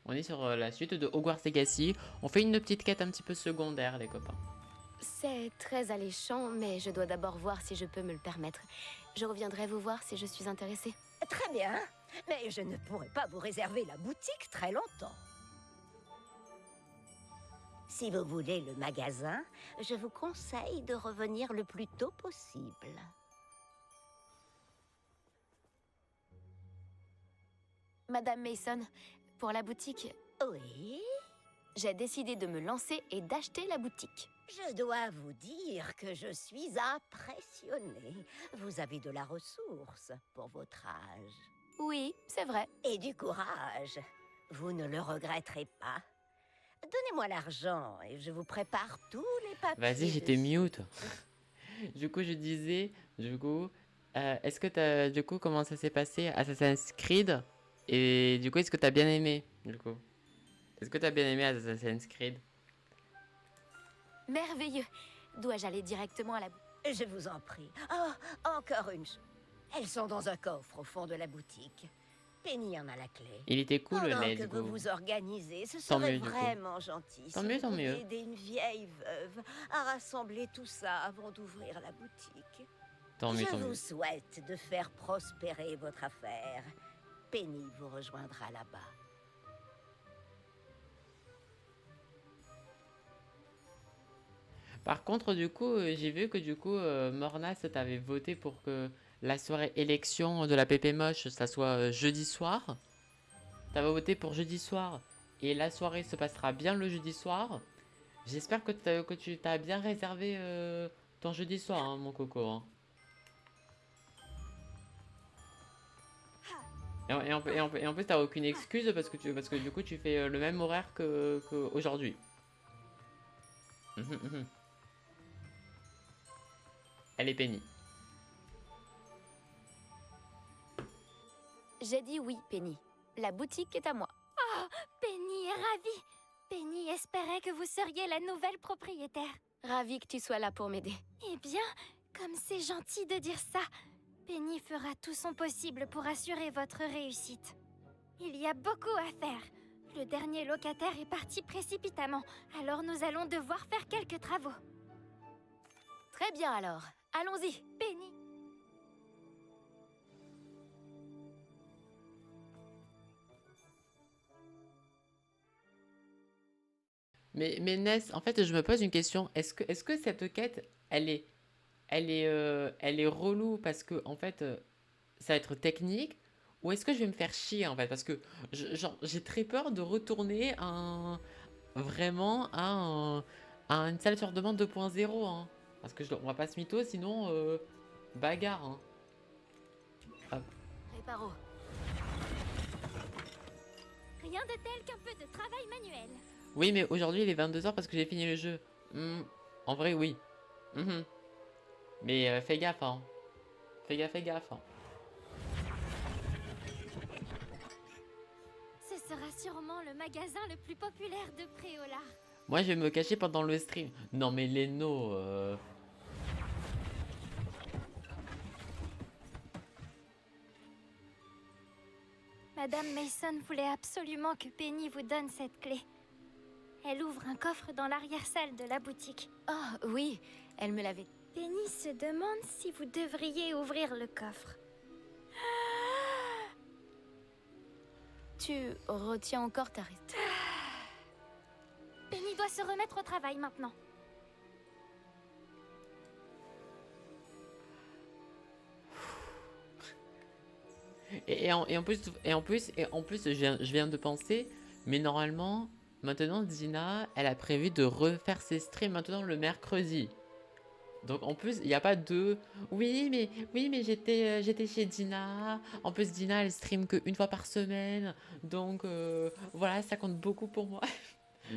On est sur la suite de Hogwarts Legacy. On fait une petite quête un petit peu secondaire, les copains. C'est très alléchant, mais je dois d'abord voir si je peux me le permettre. Je reviendrai vous voir si je suis intéressée. Très bien, mais je ne pourrai pas vous réserver la boutique très longtemps. Si vous voulez le magasin, je vous conseille de revenir le plus tôt possible. Madame Mason, pour la boutique, Oui, j'ai décidé de me lancer et d'acheter la boutique. je dois vous dire que je suis impressionnée. Vous avez de la ressource pour votre âge. Oui, c'est vrai. Et du courage. Vous ne le regretterez pas. Donnez-moi l'argent et je vous prépare tous les papiers. Vas-y, j'étais dessus. mute. Du coup, je disais, est-ce que t'as, du coup, comment ça s'est passé Assassin's Creed? Et du coup, est-ce que t'as bien aimé, du coup? Est-ce que t'as bien aimé Assassin's Creed? Merveilleux. Dois-je aller directement à la boutique? Je vous en prie. Oh, encore une chose. Elles sont dans un coffre au fond de la boutique. Penny en a la clé. Il était cool, Pendant let's que go. vous vous organisez, ce Tant serait mieux, du coup. vraiment gentil Tant si mieux, vous tant pouviez mieux. aider une vieille veuve à rassembler tout ça avant d'ouvrir la boutique. Tant mieux, Je tant vous mieux. souhaite de faire prospérer votre affaire. Penny vous rejoindra là-bas. Par contre, du coup, j'ai vu que du coup, Mornas, t'avais voté pour que la soirée élection de la PP Moche, ça soit jeudi soir. T'avais voté pour jeudi soir. Et la soirée se passera bien le jeudi soir. J'espère que tu t'as bien réservé ton jeudi soir, hein, mon coco. Hein. Et en plus, t'as aucune excuse parce que du coup, tu fais le même horaire que aujourd'hui. Elle est pénie. J'ai dit oui, Penny. La boutique est à moi. Oh, Penny est ravie. Penny espérait que vous seriez la nouvelle propriétaire. Ravie que tu sois là pour m'aider. Eh bien, comme c'est gentil de dire ça, Penny fera tout son possible pour assurer votre réussite. Il y a beaucoup à faire. Le dernier locataire est parti précipitamment, alors nous allons devoir faire quelques travaux. Très bien alors. Allons-y. Penny, Mais Ness, en fait, je me pose une question. Est-ce que cette quête, elle est relou parce que, en fait, ça va être technique, ou est-ce que je vais me faire chier, en fait? Parce que, genre, j'ai très peur de retourner vraiment à une salle sur demande 2.0, hein. Parce que on va pas se mytho, sinon, bagarre, hein. Hop. Réparo. rien de tel qu'un peu de travail manuel. Oui, mais aujourd'hui, il est 22 h parce que j'ai fini le jeu. En vrai, oui. Mhm. Mais fais gaffe, hein. Fais gaffe, hein. Ce sera sûrement le magasin le plus populaire de Préola. Moi, je vais me cacher pendant le stream. Non, mais Leno, Madame Mason voulait absolument que Penny vous donne cette clé. Elle ouvre un coffre dans l'arrière-salle de la boutique. Oh oui, elle me l'avait. Penny se demande si vous devriez ouvrir le coffre. Tu retiens encore ta reste. Penny doit se remettre au travail maintenant. et en plus, je viens de penser, mais normalement, maintenant, Dina, elle a prévu de refaire ses streams maintenant le mercredi. Donc en plus, il n'y a pas de oui, mais j'étais chez Dina. En plus, Dina, elle stream que une fois par semaine. Donc voilà, ça compte beaucoup pour moi.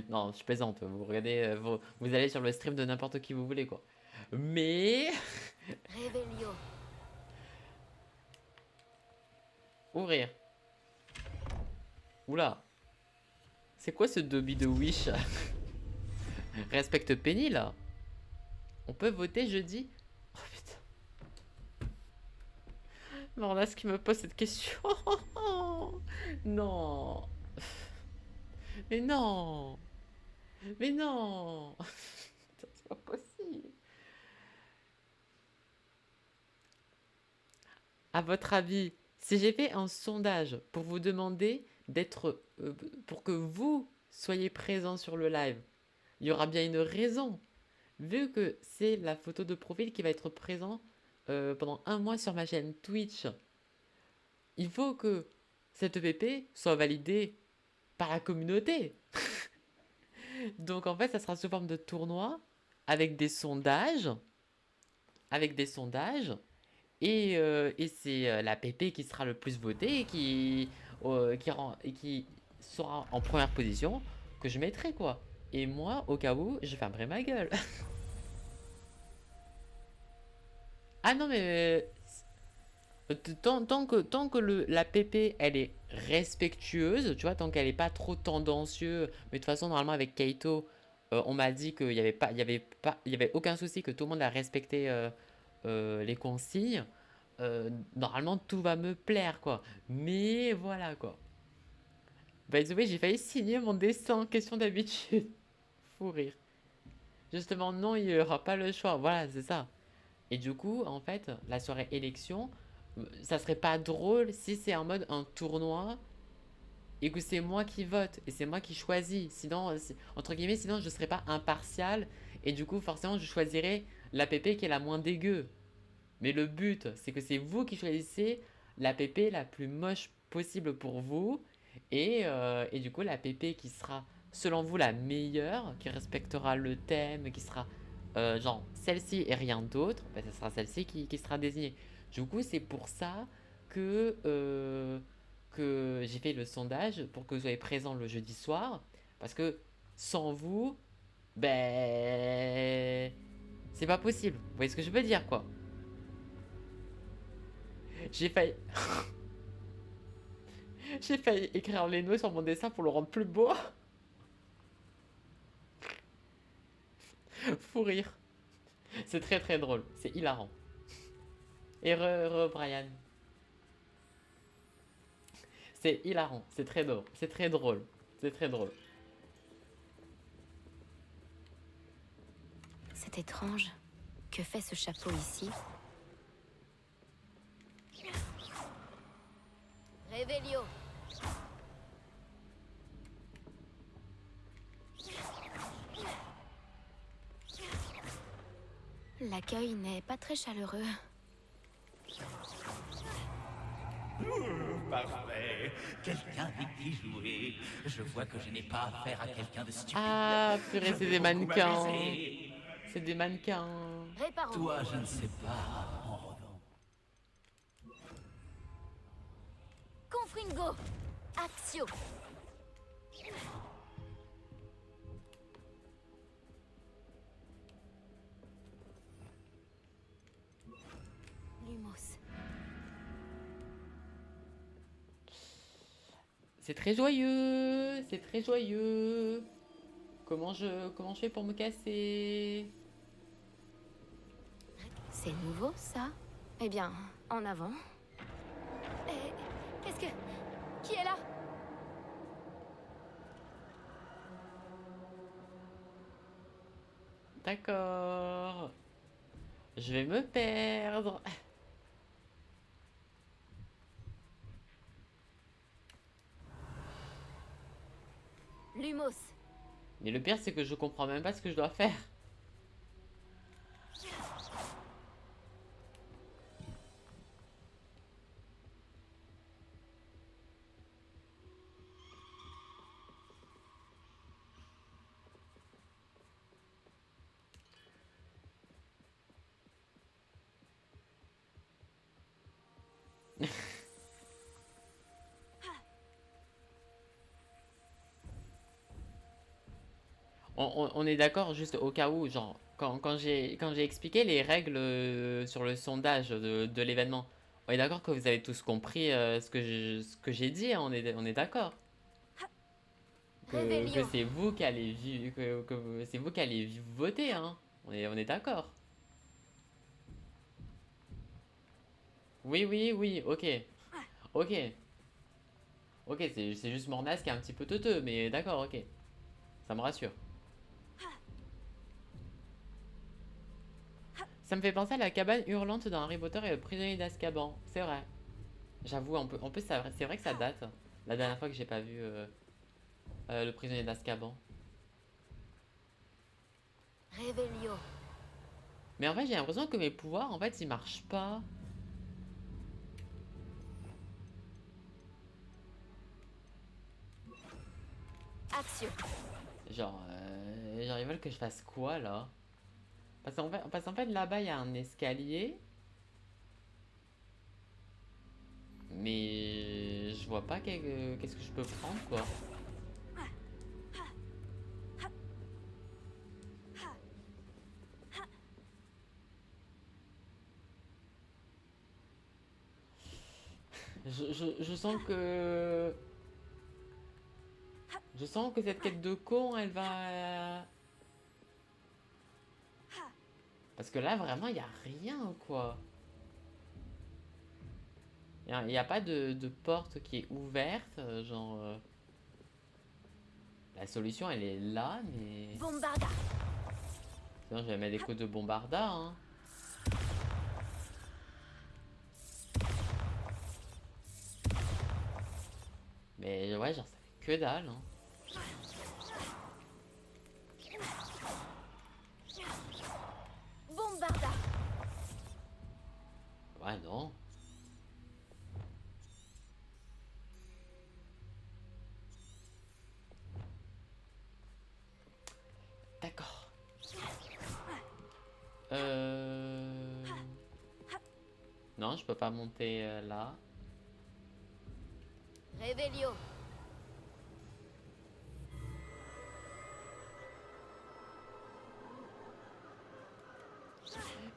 Non, je plaisante. Vous regardez, vous allez sur le stream de n'importe qui vous voulez, quoi. Mais Réveillon. ouvrir. Oula, c'est quoi ce Dobby de Wish? Respecte Penny là. On peut voter jeudi? Oh putain. Mordas qui me pose cette question. Non. Mais non! Mais non! C'est pas possible. À votre avis, si j'ai fait un sondage pour vous demander d'être, pour que vous soyez présent sur le live, il y aura bien une raison. Vu que c'est la photo de profil qui va être présent pendant un mois sur ma chaîne Twitch, il faut que cette EPP soit validée par la communauté. Donc en fait, ça sera sous forme de tournoi avec des sondages, avec des sondages, et c'est la PP qui sera le plus votée et qui sera en première position que je mettrai quoi. Et moi, au cas où, je fermerai ma gueule. Ah non mais tant que la PP elle est respectueuse, tu vois, tant qu'elle est pas trop tendancieux, mais de toute façon normalement avec Kaito, on m'a dit il y avait aucun souci que tout le monde a respecté les consignes. Normalement tout va me plaire quoi. Mais voilà quoi. By the way, j'ai failli signer mon dessin, question d'habitude. Fou rire. Justement non, il y aura pas le choix. Voilà, c'est ça. Et du coup, en fait, la soirée élection, ça serait pas drôle si c'est en mode un tournoi et que c'est moi qui vote et c'est moi qui choisis. Sinon, entre guillemets, sinon je serais pas impartial et du coup, forcément, je choisirais la PP qui est la moins dégueu. Mais le but, c'est que c'est vous qui choisissez la PP la plus moche possible pour vous et du coup, la PP qui sera, selon vous, la meilleure, qui respectera le thème, qui sera genre celle-ci et rien d'autre, bah, ce sera celle-ci qui sera désignée. Du coup, c'est pour ça que j'ai fait le sondage pour que vous soyez présents le jeudi soir. Parce que sans vous, ben, c'est pas possible. Vous voyez ce que je veux dire, quoi. J'ai failli, j'ai failli écrire les noix sur mon dessin pour le rendre plus beau. Fou rire. C'est très très drôle. C'est hilarant. Et Brian. C'est hilarant. C'est très drôle. C'est très drôle. C'est très drôle. C'est étrange. Que fait ce chapeau ici? Révélio. L'accueil n'est pas très chaleureux. Parfait. Quelqu'un avec qui jouer. Je vois que je n'ai pas affaire à quelqu'un de stupide. Ah, purée, c'est des Beaucoup mannequins. m'amuser. C'est des mannequins. Réparons. Toi, je ne sais pas. En revanche. Confringo. Axio. Lumos. C'est très joyeux. C'est très joyeux. Comment je fais pour me casser? C'est nouveau, ça? Eh bien, en avant. Eh, qu'est-ce que... Qui est là? D'accord. Je vais me perdre. Lumos. Mais le pire, c'est que je comprends même pas ce que je dois faire. On est d'accord, juste au cas où, genre, quand j'ai expliqué les règles sur le sondage de l'événement, on est d'accord que vous avez tous compris ce que j'ai dit, hein, on est d'accord. Que Révélio. c'est vous qui allez, c'est vous qui allez voter, hein. On est d'accord. Oui, oui, oui, ok. Ok. Ok, c'est juste Mornas qui est un petit peu teuteux, mais d'accord, ok. Ça me rassure. Ça me fait penser à la cabane hurlante dans Harry Potter et le prisonnier d'Azkaban. C'est vrai. J'avoue, en plus, c'est vrai que ça date. La dernière fois que j'ai pas vu le prisonnier d'Azkaban. Révélio. Mais en fait, j'ai l'impression que mes pouvoirs, en fait, ils marchent pas. Action. Genre, ils veulent que je fasse quoi, là? Parce qu'en fait, là-bas, il y a un escalier. Mais je vois pas qu'est-ce que je peux prendre, quoi. Je sens que... Je sens que cette quête de con, elle va... Parce que là, vraiment, il n'y a rien, quoi. Il n'y a pas de porte qui est ouverte, la solution, elle est là, mais... Bombarda. Sinon, je vais mettre des coups de bombarda, hein. Mais ouais, genre, ça fait que dalle, hein. Bombarda. Ouais, non. D'accord. Non, je peux pas monter là. Révélio.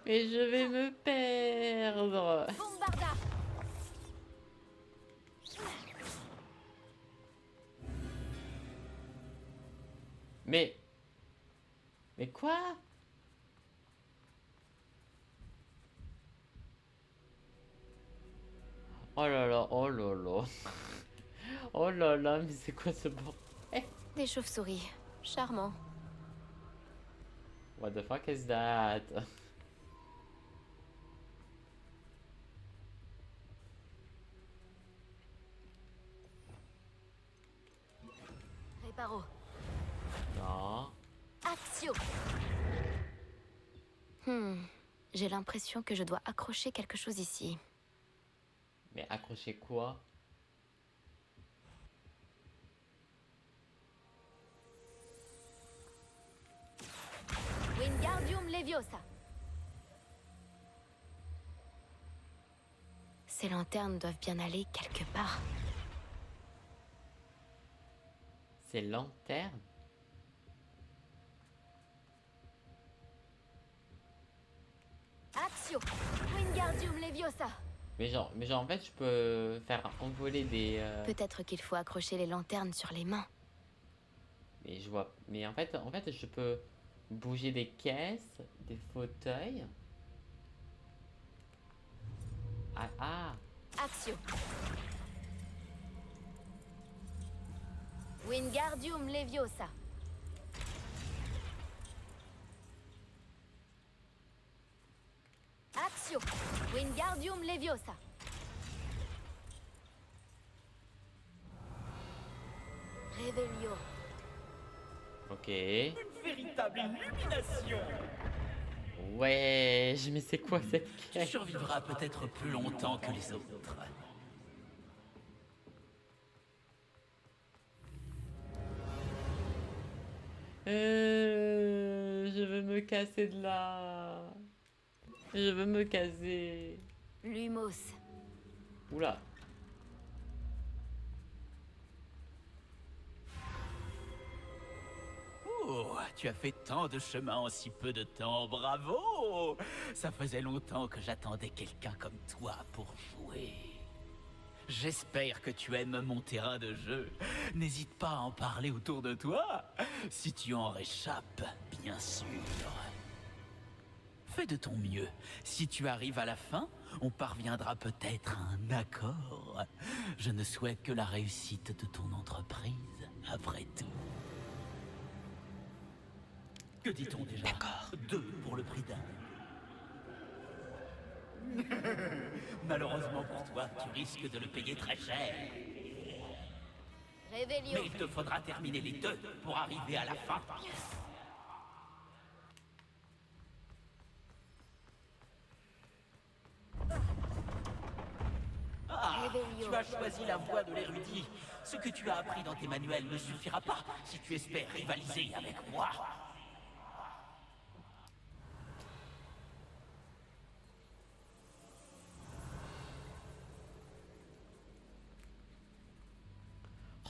Mais je vais me perdre. Bombarda. Mais... Mais quoi? Oh là là, oh là là. Oh là là, mais c'est quoi ce bordel? Des chauves-souris. Charmant. What the fuck is that? Réparo. Non. Action. J'ai l'impression que je dois accrocher quelque chose ici. Mais accrocher quoi? Wingardium Leviosa. Ces lanternes doivent bien aller quelque part. C'est lanterne? Action. Wingardium Leviosa. Mais genre en fait je peux faire envoler des... Peut-être qu'il faut accrocher les lanternes sur les mains. Mais je vois... Mais en fait je peux bouger des caisses, des fauteuils. Ah ah. Action. Wingardium Leviosa. Action. Wingardium Leviosa. Révélio. Ok. Une véritable illumination. Ouais, mais c'est quoi cette Tu quête? survivras peut-être plus longtemps que les autres. Je veux me casser de là. Je veux me caser. Lumos. Oula. Oh, tu as fait tant de chemin en si peu de temps, bravo! Ça faisait longtemps que j'attendais quelqu'un comme toi pour jouer. J'espère que tu aimes mon terrain de jeu. N'hésite pas à en parler autour de toi, si tu en réchappes, bien sûr. Fais de ton mieux. Si tu arrives à la fin, on parviendra peut-être à un accord. Je ne souhaite que la réussite de ton entreprise, après tout. Que dit-on déjà? D'accord. 2 pour le prix d'un. Malheureusement pour toi, tu risques de le payer très cher. Réveillon. Mais il te faudra terminer les 2 pour arriver à la fin. Ah, Réveillon. tu as choisi la voie de l'érudit. Ce que tu as appris dans tes manuels ne suffira pas si tu espères rivaliser avec moi.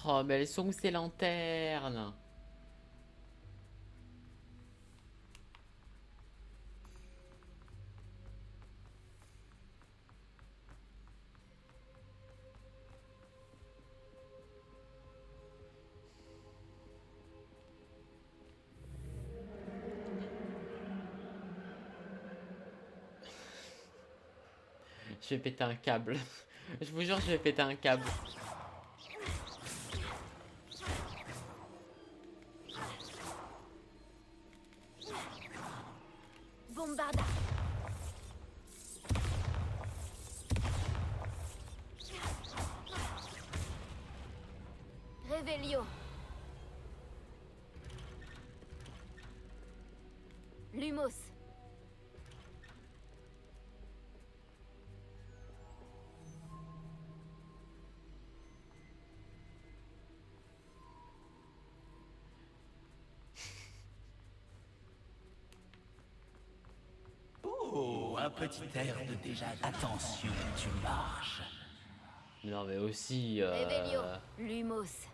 Oh, mais elles sont où ces lanternes? Je vais péter un câble. Je vous jure, je vais péter un câble. Bombarda. Réveillon. Lumos. Oh, un petit air de déjà. Attention, tu marches. Non, mais aussi... Réveillon. Lumos.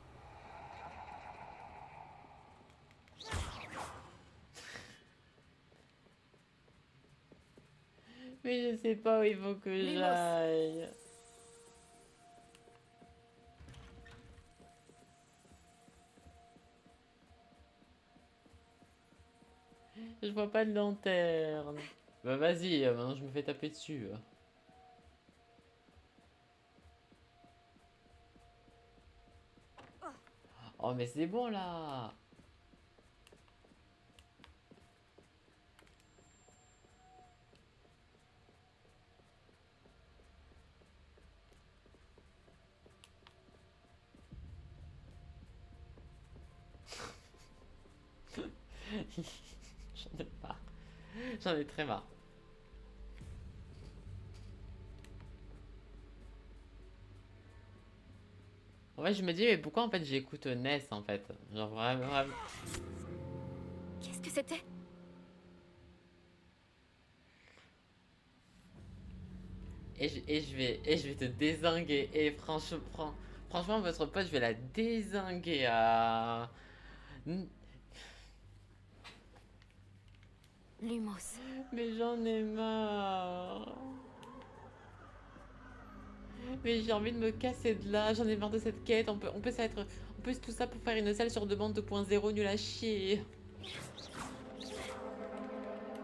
Mais je sais pas où il faut que Lumos. j'aille. Je vois pas de lanterne. Bah vas-y, maintenant je me fais taper dessus. Oh mais c'est bon là. J'en ai marre. J'en ai très marre. En fait, je me dis, mais pourquoi en fait j'écoute Ness en fait? Genre vraiment. Qu'est-ce que c'était? Et je vais te dézinguer. Et franchement, votre pote, je vais la dézinguer à. Lumos. Mais j'en ai marre. Mais j'ai envie de me casser de là. J'en ai marre de cette quête. On peut s'être. On peut tout ça pour faire une salle sur demande 2.0 nul à chier.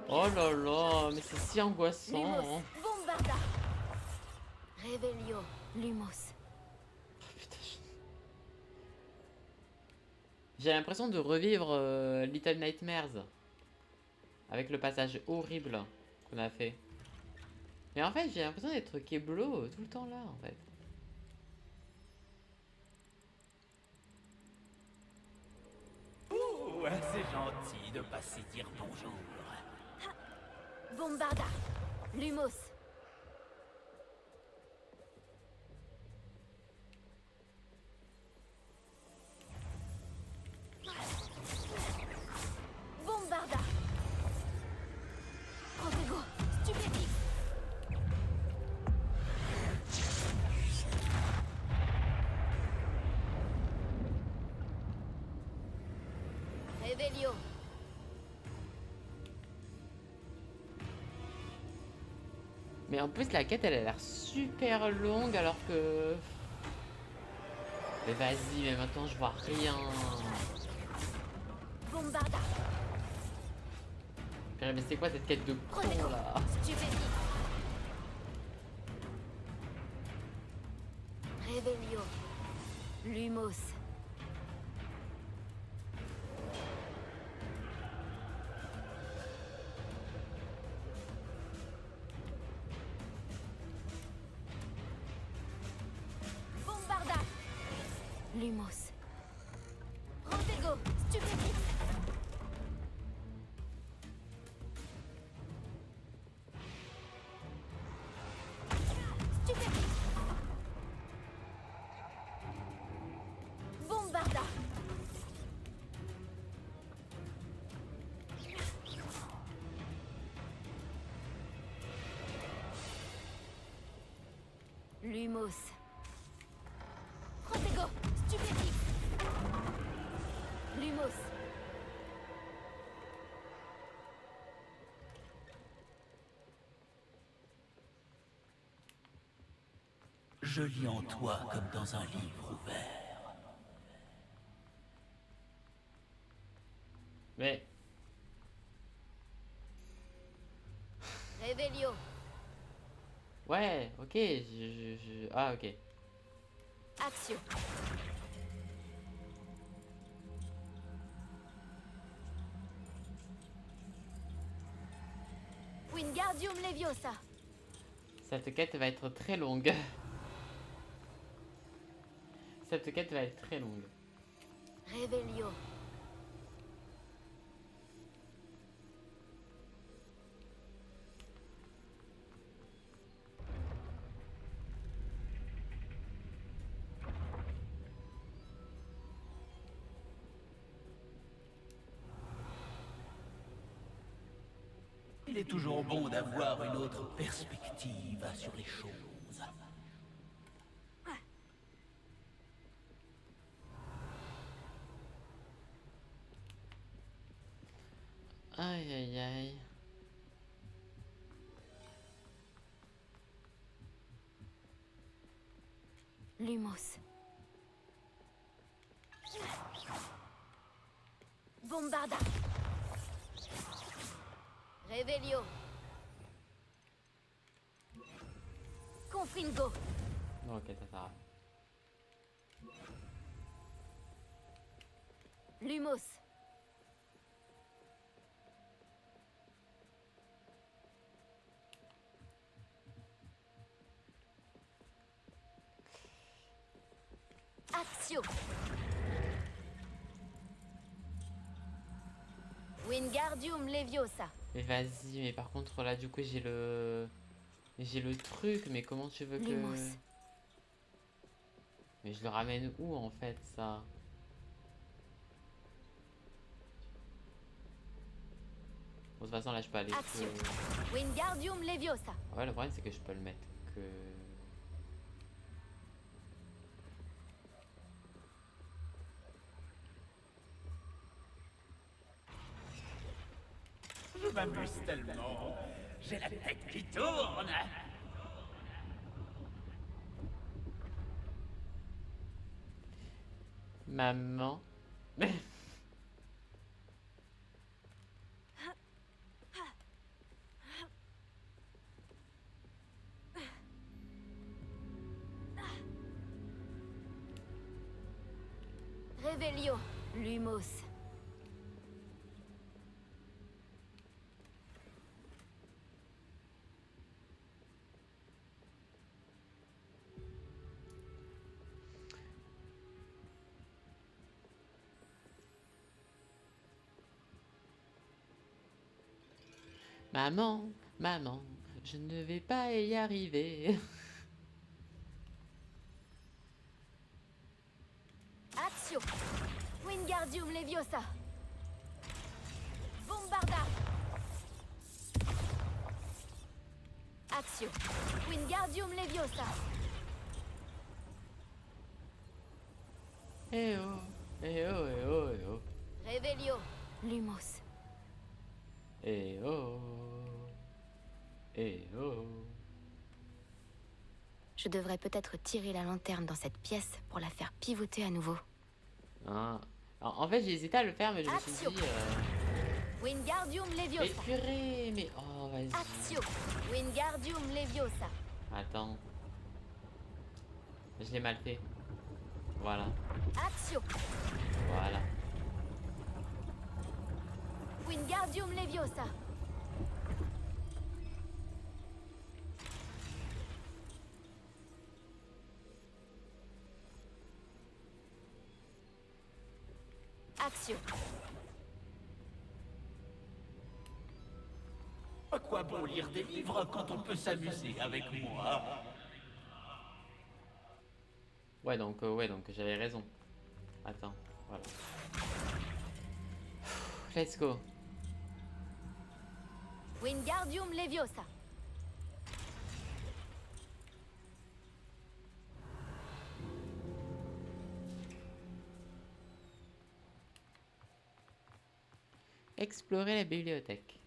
Oh là là, mais c'est si angoissant. Lumos. Bombarda. Réveillon. Lumos. Oh, putain, j'ai l'impression de revivre Little Nightmares. Avec le passage horrible qu'on a fait. Mais en fait, j'ai l'impression d'être Keblo tout le temps là, en fait. Oh, c'est gentil de passer dire bonjour. Bombarda. Lumos. Bombarda. Protego. Stupéfique. Réveillon. Mais en plus, la quête, elle a l'air super longue alors que... Mais vas-y, mais maintenant, je vois rien. Bombarda. Mais c'est quoi cette quête de con là? Stupéfie. Revelio. Lumos. Bombarda. Lumos. Protego. Stupéfie. Stupéfie. Bombarda. Lumos. Protego. Stupéfie. Lumos. Je lis en toi comme dans un livre ouvert. Mais Revelio. ouais, ok, ah ok. Action. Wingardium Leviosa. Cette quête va être très longue. Cette quête va être très longue. Revelio. Il est toujours bon d'avoir une autre perspective sur les choses. Aïe aïe aïe. Lumos. Bombarda. Revelio. Confringo. Non, ok, ça va. Lumos. Accio. Wingardium Leviosa. Mais vas-y, mais par contre là du coup j'ai le truc, mais comment tu veux que... Lumos. Mais je le ramène où en fait ça? Bon, de toute façon là je peux aller Action. que... Wingardium Leviosa. Ouais, le problème c'est que je peux le mettre que... Je m'amuse tellement. J'ai la tête qui tourne. Maman. Revelio. Lumos. Maman, maman, je ne vais pas y arriver. Action. Wingardium Leviosa. Bombarda. Action. Wingardium Leviosa. Eh oh, eh oh, eh oh, eh oh. Revelio. Lumos. Eh oh, eh oh. Je devrais peut-être tirer la lanterne dans cette pièce pour la faire pivoter à nouveau. Hein. En fait j'ai hésité à le faire mais je me suis Action. dit... Wingardium Mais Leviosa. purée, mais oh vas-y. Accio. Wingardium Leviosa. Attends. Je l'ai mal fait. Voilà, Accio. voilà. Wingardium Leviosa. Accio. À quoi bon lire des livres quand on peut s'amuser avec moi? Ouais, donc j'avais raison. Attends, voilà. Let's go. Wingardium Leviosa. Explorer la bibliothèque.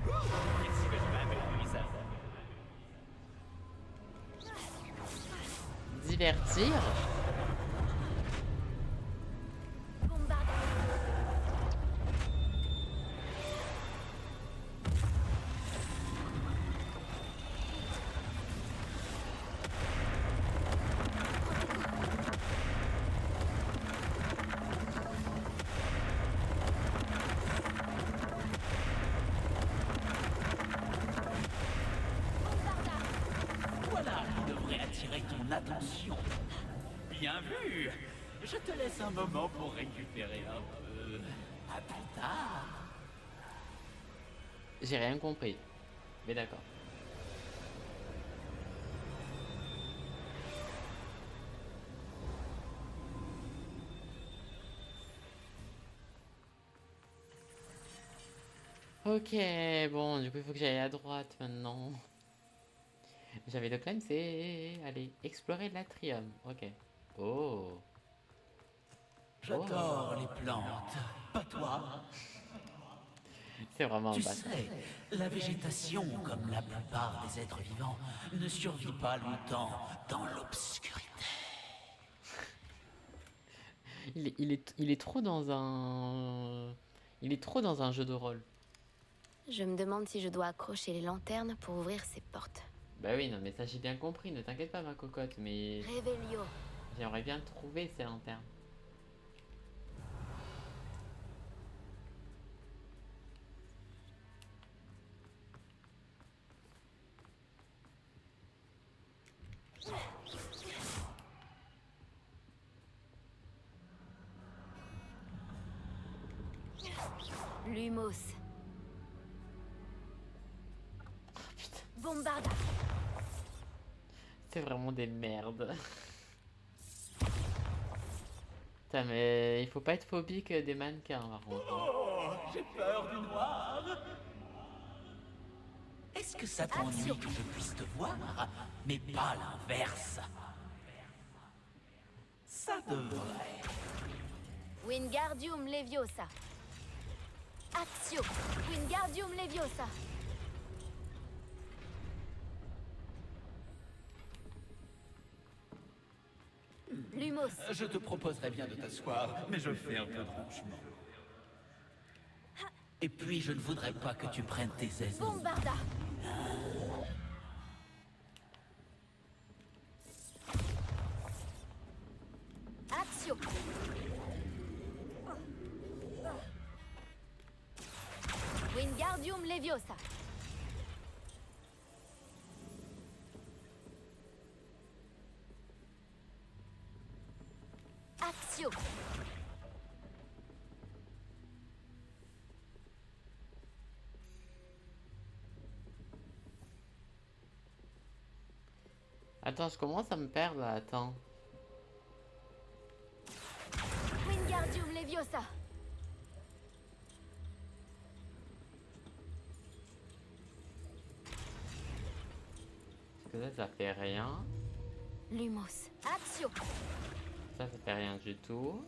Qu'est-ce que je m'amuse? Divertir. Bombarda. Voilà qui devrait attirer ton attention. Bien vu. Je te laisse un moment pour récupérer un peu. À plus tard. J'ai rien compris. Mais d'accord. Ok, bon, du coup, il faut que j'aille à droite maintenant. J'avais le climb, c'est... Allez, explorer l'atrium. Ok. Oh. J'adore les plantes. Pas toi? C'est vraiment un Tu bâtard. sais, la végétation, comme la plupart des êtres vivants, ne survit pas longtemps dans l'obscurité. Il est trop dans un... Il est trop dans un jeu de rôle. Je me demande si je dois accrocher les lanternes pour ouvrir ces portes. Bah oui, non, mais ça j'ai bien compris, ne t'inquiète pas ma cocotte, mais Revelio. j'aimerais bien trouver ces lanternes. Lumos. Putain, Bombarda. c'est vraiment des merdes. Putain, mais il faut pas être phobique des mannequins par contre. Oh, j'ai peur du noir. Est-ce que ça t'ennuie que je puisse te voir, mais pas l'inverse? Ça devrait. Wingardium Leviosa. Accio. Wingardium Leviosa. Lumos. Je te proposerais bien de t'asseoir, mais je fais un peu de rangement. Et puis, je ne voudrais pas que tu prennes tes aises. Bombarda. Accio. Wingardium Leviosa. Accio. Attends, je commence à me perdre là, attends. Wingardium Leviosa. Parce que ça fait rien. Lumos. Accio. Ça fait rien du tout.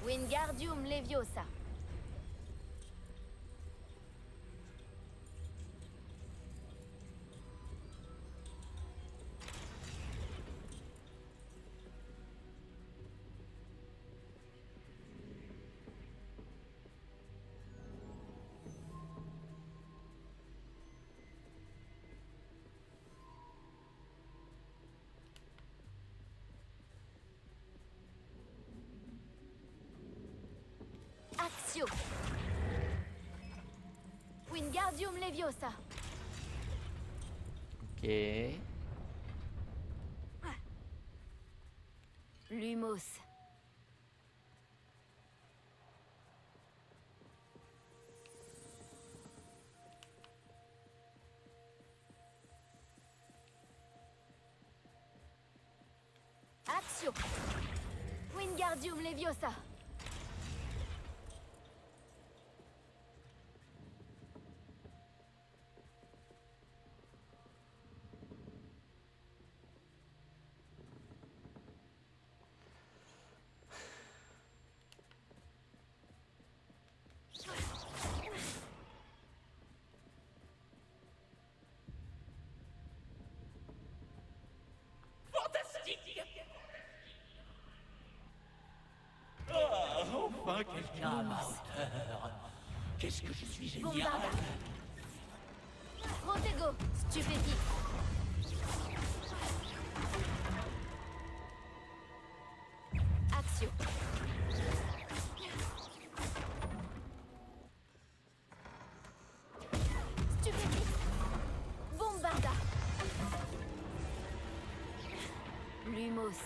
Wingardium Leviosa. Axio. Wingardium Leviosa. Ok. Lumos. Axio. Wingardium Leviosa. Fantastique! Ah, enfin quelqu'un à ma hauteur. Qu'est-ce que je suis génial! Bombarda. Protego. Stupéfie. Axio. Stupéfie. Bombarda. Lumos.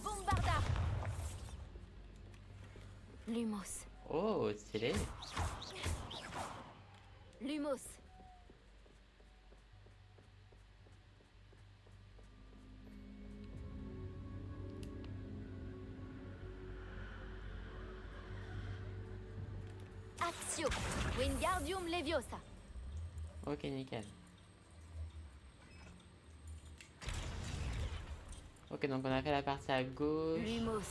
Bombarda. Lumos. Oh, stylé. Lumos. Axio. Wingardium Leviosa. Ok, nickel. Ok, donc on a fait la partie à gauche. Lumos.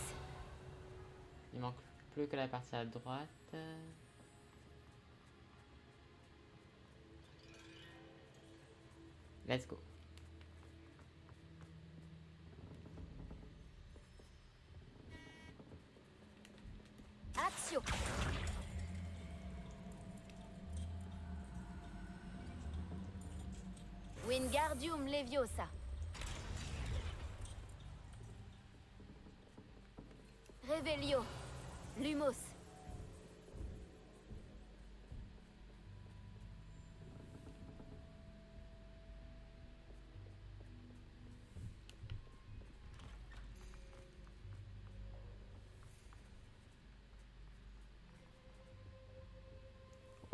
Il manque plus que la partie à droite. Let's go. Axio. Wingardium Leviosa. Revelio. Lumos.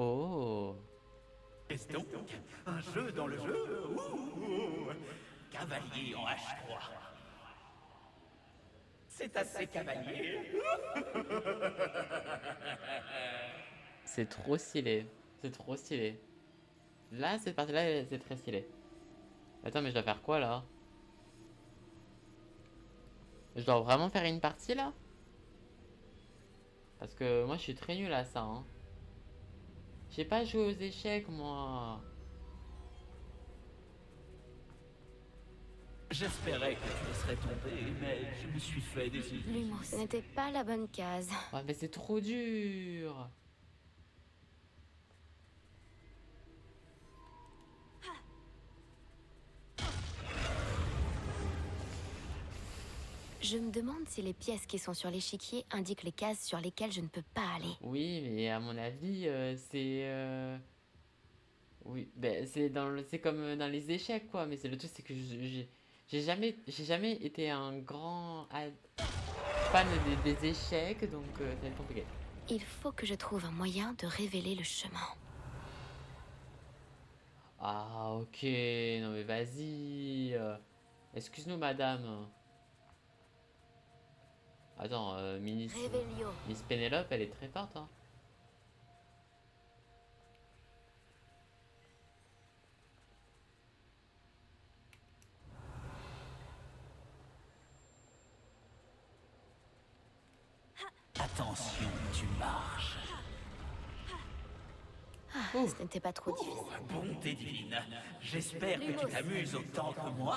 Oh. Est-ce donc un jeu dans le jeu? Ouh. Cavalier en H3. C'est assez cavalier. C'est trop stylé. C'est trop stylé. Là, cette partie-là, c'est très stylé. Attends, mais je dois faire quoi là? Je dois vraiment faire une partie là? Parce que moi, je suis très nul à ça. Hein. J'ai pas joué aux échecs, moi. J'espérais que tu laisserais tomber, mais je me suis fait des illusions. Lumos. Ce n'était pas la bonne case. Ouais, mais c'est trop dur. Je me demande si les pièces qui sont sur l'échiquier indiquent les cases sur lesquelles je ne peux pas aller. Oui, mais à mon avis, oui, ben c'est comme dans les échecs quoi. Mais c'est le truc, c'est que j'ai jamais été un grand fan des échecs, donc ça va être compliqué. Il faut que je trouve un moyen de révéler le chemin. Ah, ok, non mais vas-y. Excuse-nous, madame. Attends, Revelio. Miss Pénélope, elle est très forte, hein. Attention, tu marches. Ouh. Ce n'était pas trop difficile. Bonté divine, j'espère que tu t'amuses autant que moi.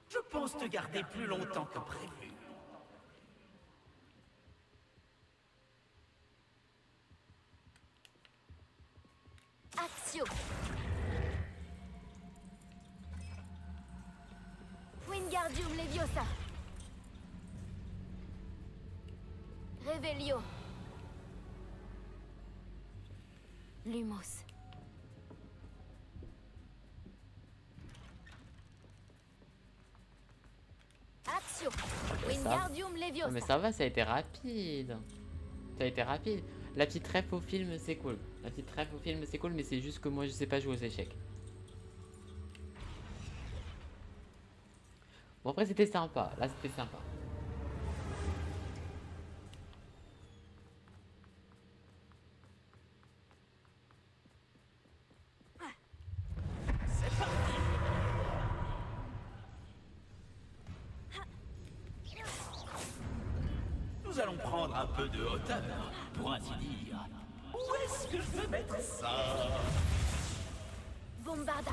Je pense te garder plus longtemps que prévu. Axio. Wingardium Leviosa. Revelio. Lumos. Axio. Wingardium Oh, Leviosa. mais ça va, ça a été rapide. Ça a été rapide. La petite ref au film, c'est cool. La petite ref au film, c'est cool, mais c'est juste que moi, je sais pas jouer aux échecs. Bon, après, c'était sympa. Là, c'était sympa. C'est parti. Nous allons prendre un peu de hauteur, pour ainsi dire. Où est-ce que je vais mettre ça? Bombarda.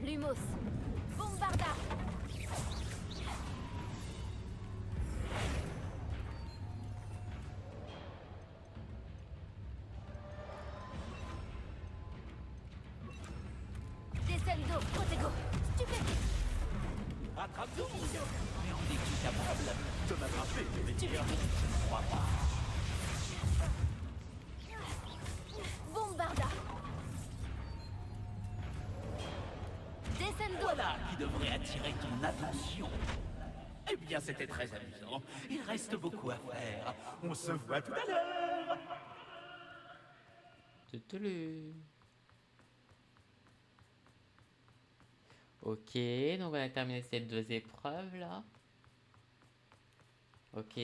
Lumos. Bombarda. Desceldo. Protego. Stupéfique. Attrape-nous. Mais on est capable de m'attraper, je vais dire. Je ne crois pas. Bombarda. Desceldo. Voilà qui devrait attirer ton attention. Eh bien, c'était très amusant. Il reste beaucoup à faire. On se voit tout à l'heure. Tutulu. Ok, donc on a terminé ces deux épreuves là. Ok.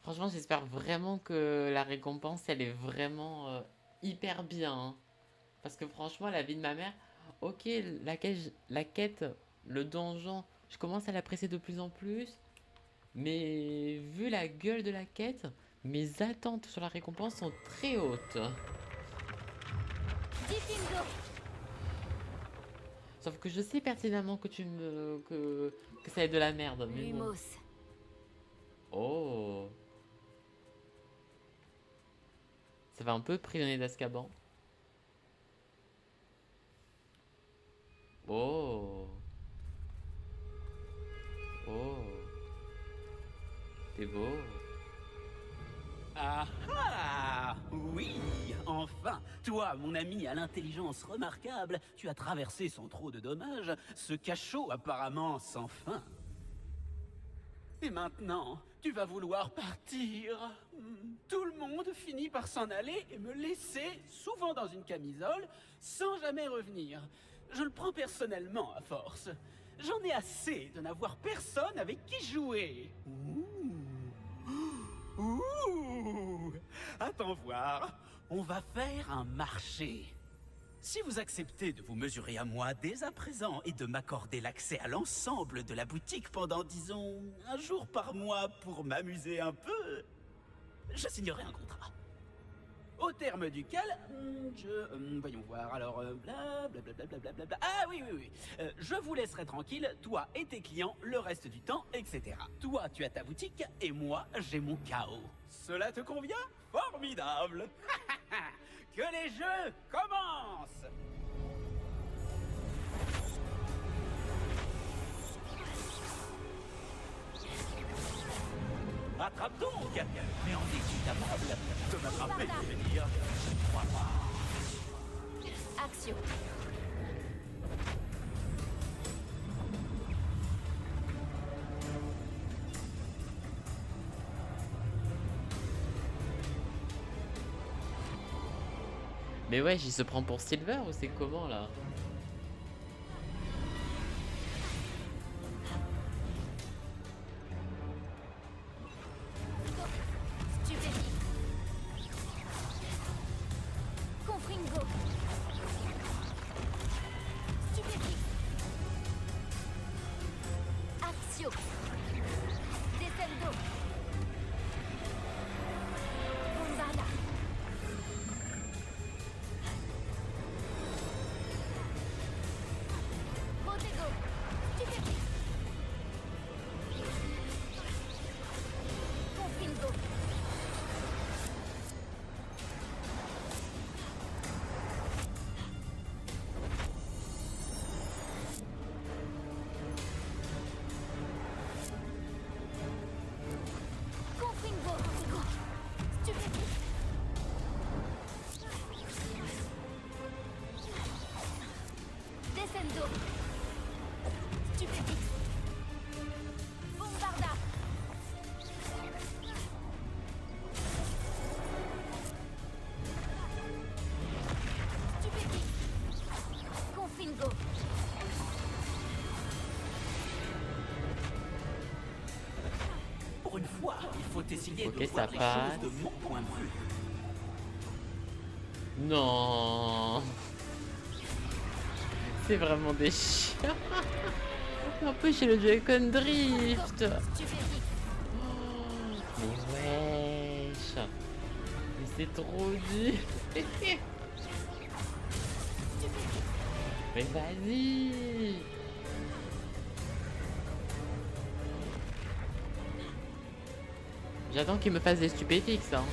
Franchement, j'espère vraiment que la récompense, elle est vraiment hyper bien, hein. Parce que franchement, la vie de ma mère, ok, la quête, le donjon, je commence à l'apprécier de plus en plus. Mais vu la gueule de la quête, mes attentes sur la récompense sont très hautes. Diffindo. Sauf que je sais pertinemment que que ça est de la merde. Mais bon. Lumos. Oh. Ça va un peu prisonnier d'Azkaban. Oh. Oh. C'est beau. Ah ah! Oui, enfin! Toi, mon ami à l'intelligence remarquable, tu as traversé sans trop de dommages ce cachot apparemment sans fin. Et maintenant, tu vas vouloir partir. Tout le monde finit par s'en aller et me laisser, souvent dans une camisole, sans jamais revenir. Je le prends personnellement à force. J'en ai assez de n'avoir personne avec qui jouer. Ouh! Attends voir. On va faire un marché. Si vous acceptez de vous mesurer à moi dès à présent et de m'accorder l'accès à l'ensemble de la boutique pendant, disons, un jour par mois pour m'amuser un peu, je signerai un contrat. Au terme duquel, voyons voir, alors, blablabla. Ah oui, je vous laisserai tranquille, toi et tes clients, le reste du temps, etc. Toi, tu as ta boutique, et moi, j'ai mon chaos. Cela te convient? Formidable. Que les jeux commencent. Attrape donc. Mais en es-tu capable de m'attraper, je veux dire? Je ne crois pas. Axio. Mais ouais, il se prend pour Silver ou c'est comment là? Stupéfique. Pour une fois, il faut essayer Ok, de ça voir les passe. choses de mon point de vue. Non. C'est vraiment des chiens. En plus, j'ai le Joy-Con Drift. Oh, mais wesh. Mais c'est trop dur. Mais vas-y. J'attends qu'il me fasse des stupéfixes, hein.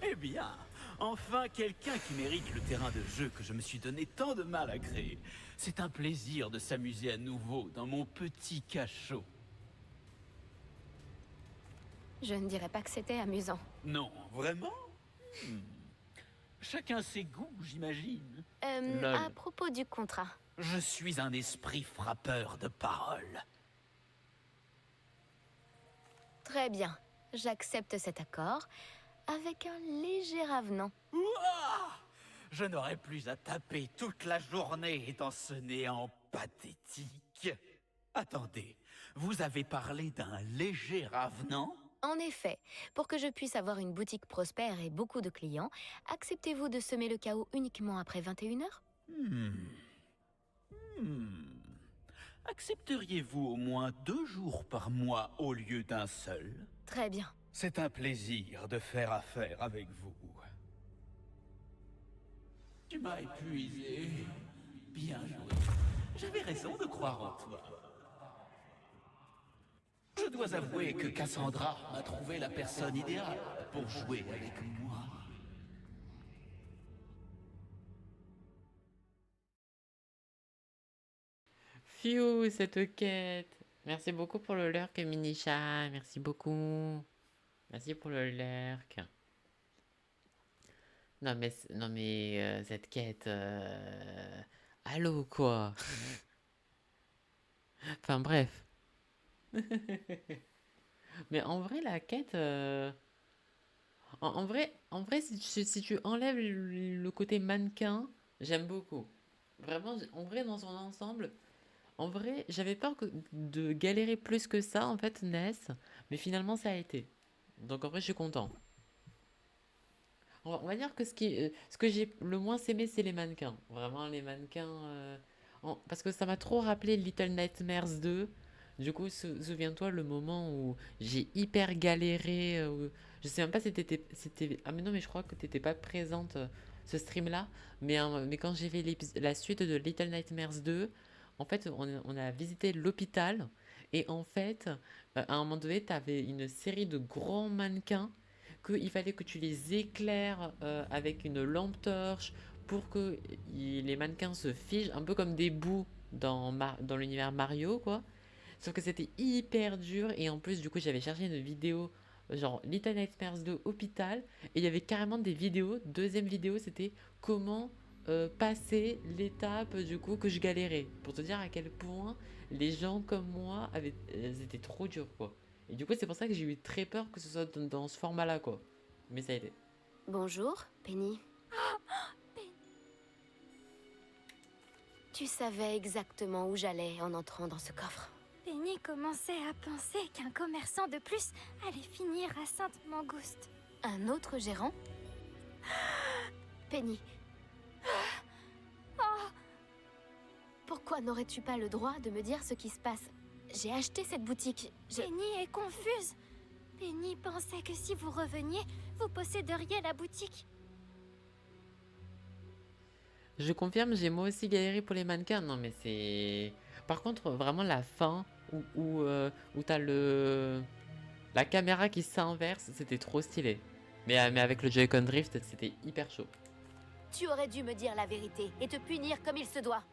Eh bien, enfin quelqu'un qui mérite le terrain de jeu que je me suis donné tant de mal à créer. C'est un plaisir de s'amuser à nouveau dans mon petit cachot. Je ne dirais pas que c'était amusant. Non, vraiment Hmm. Chacun ses goûts, j'imagine. Lol. À propos du contrat. Je suis un esprit frappeur de paroles. Très bien. J'accepte cet accord avec un léger avenant. Ouah, je n'aurai plus à taper toute la journée dans ce néant pathétique. Attendez, vous avez parlé d'un léger avenant? En effet, pour que je puisse avoir une boutique prospère et beaucoup de clients, acceptez-vous de semer le chaos uniquement après 21 heures? Accepteriez-vous au moins 2 jours par mois au lieu d'un seul? Très bien. C'est un plaisir de faire affaire avec vous. Tu m'as épuisé. Bien joué. J'avais raison de croire en toi. Je dois avouer que Cassandra m'a trouvé la personne idéale pour jouer avec moi. Phew, cette quête. Merci beaucoup pour le lurk, Minichat. Merci beaucoup. Merci pour le lurk. Non mais cette quête. Allô quoi. Enfin bref. Mais en vrai la quête. En vrai si tu enlèves le côté mannequin, j'aime beaucoup. Vraiment, en vrai dans son ensemble. En vrai, j'avais peur de galérer plus que ça, en fait, Ness, mais finalement, ça a été. Donc, en vrai, je suis content. On va dire que ce que j'ai le moins aimé, c'est les mannequins. Vraiment, les mannequins. Parce que ça m'a trop rappelé Little Nightmares 2. Du coup, souviens-toi le moment où j'ai hyper galéré. Je sais même pas si c'était. Ah, mais non, mais je crois que t'étais pas présente ce stream-là. Mais quand j'ai fait la suite de Little Nightmares 2, en fait, on a visité l'hôpital. Et en fait, à un moment donné, t'avais une série de grands mannequins qu'il fallait que tu les éclaires avec une lampe torche pour que les mannequins se figent, un peu comme des bouts dans l'univers Mario, quoi. Sauf que c'était hyper dur et en plus, du coup, j'avais cherché une vidéo genre Little Nightmares 2 hôpital et il y avait carrément des vidéos. Deuxième vidéo, c'était comment passer l'étape du coup que je galérais. Pour te dire à quel point les gens comme moi c'était trop dur, quoi. Et du coup, c'est pour ça que j'ai eu très peur que ce soit dans ce format-là, quoi. Mais ça a été. Bonjour, Penny. Tu savais exactement où j'allais en entrant dans ce coffre. Penny commençait à penser qu'un commerçant de plus allait finir à Sainte-Mangouste. Un autre gérant? Penny. Pourquoi n'aurais-tu pas le droit de me dire ce qui se passe? J'ai acheté cette boutique. Penny est confuse. Penny pensait que si vous reveniez, vous posséderiez la boutique. Je confirme, j'ai moi aussi galéré pour les mannequins. Non, mais c'est. Par contre, vraiment la fin où t'as la caméra qui s'inverse, c'était trop stylé. Mais avec le Joy-Con Drift, c'était hyper chaud. Tu aurais dû me dire la vérité et te punir comme il se doit.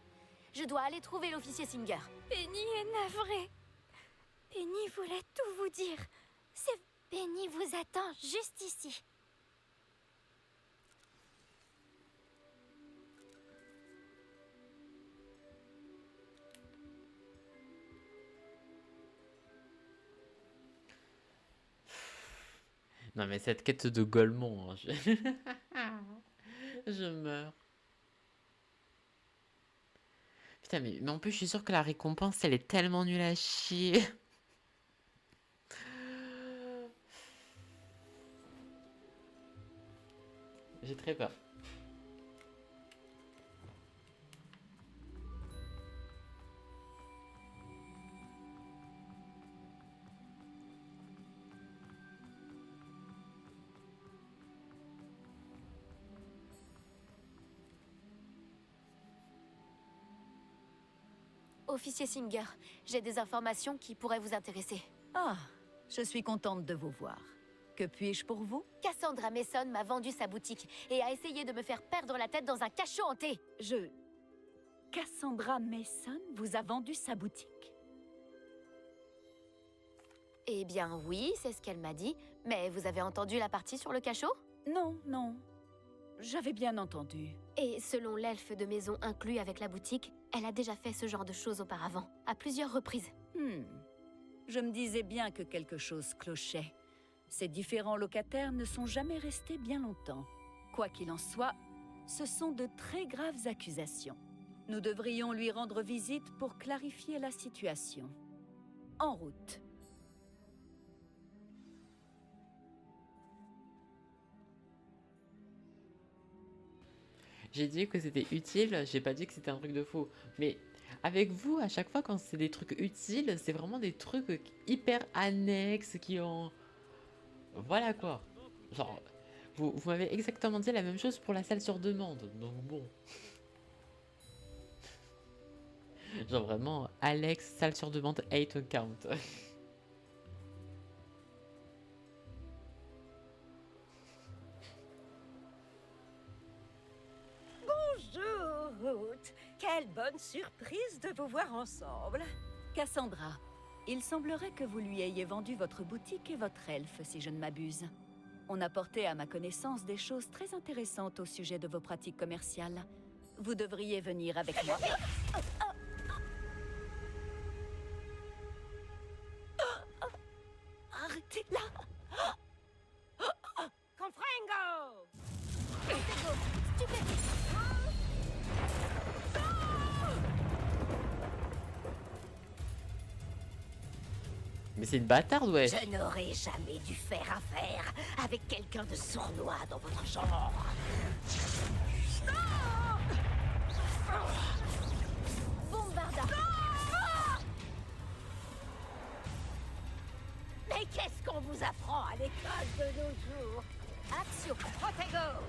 Je dois aller trouver l'officier Singer. Penny est navrée. Penny voulait tout vous dire. Penny vous attend juste ici. Non, mais cette quête de Golemont, hein, je meurs. Putain, mais en plus, je suis sûre que la récompense, elle est tellement nulle à chier. J'ai très peur. Officier Singer, j'ai des informations qui pourraient vous intéresser. Ah, je suis contente de vous voir. Que puis-je pour vous? Cassandra Mason m'a vendu sa boutique et a essayé de me faire perdre la tête dans un cachot hanté. Cassandra Mason vous a vendu sa boutique? Eh bien oui, c'est ce qu'elle m'a dit. Mais vous avez entendu la partie sur le cachot? Non, non. J'avais bien entendu. Et selon l'elfe de maison inclus avec la boutique, elle a déjà fait ce genre de choses auparavant, à plusieurs reprises. Je me disais bien que quelque chose clochait. Ces différents locataires ne sont jamais restés bien longtemps. Quoi qu'il en soit, ce sont de très graves accusations. Nous devrions lui rendre visite pour clarifier la situation. En route. J'ai dit que c'était utile, j'ai pas dit que c'était un truc de faux. Mais avec vous, à chaque fois, quand c'est des trucs utiles, c'est vraiment des trucs hyper annexes qui ont... Voilà quoi. Genre, vous m'avez exactement dit la même chose pour la salle sur demande. Donc bon. Genre vraiment, Alex, salle sur demande, 8 account. Bonjour, Ruth. Quelle bonne surprise de vous voir ensemble. Cassandra, il semblerait que vous lui ayez vendu votre boutique et votre elfe, si je ne m'abuse. On a porté à ma connaissance des choses très intéressantes au sujet de vos pratiques commerciales. Vous devriez venir avec moi. Arrêtez là! Confringo! Mais c'est une bâtarde, ouais. Je n'aurais jamais dû faire affaire avec quelqu'un de sournois dans votre genre. Bombarda! Mais qu'est-ce qu'on vous apprend à l'école de nos jours? Axio! Protego!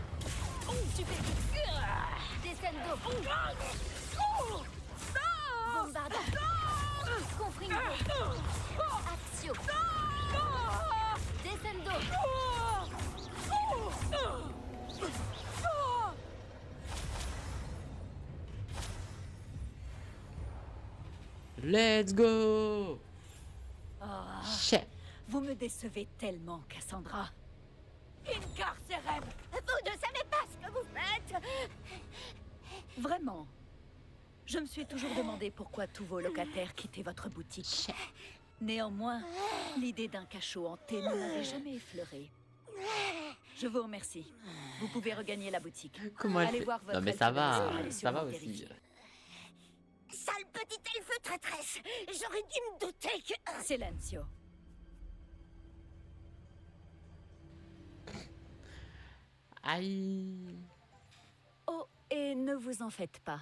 Descendo! Bombarda! Confringo! Axio! Descendo! Let's go! Ah, Chef. vous me décevez tellement, Cassandra. Incarcérem! Vous ne savez pas ce que vous faites! Vraiment. Je me suis toujours demandé pourquoi tous vos locataires quittaient votre boutique. Néanmoins, l'idée d'un cachot hanté ne m'avait jamais effleuré. Je vous remercie. Vous pouvez regagner la boutique. Comment elle Allez fait? voir votre Non mais elfe ça de va, maison, allez ça va sûrement aussi. vérifier. Sale petite elfe traîtresse! J'aurais dû me douter que... Silencio. Aïe. Oh, et ne vous en faites pas.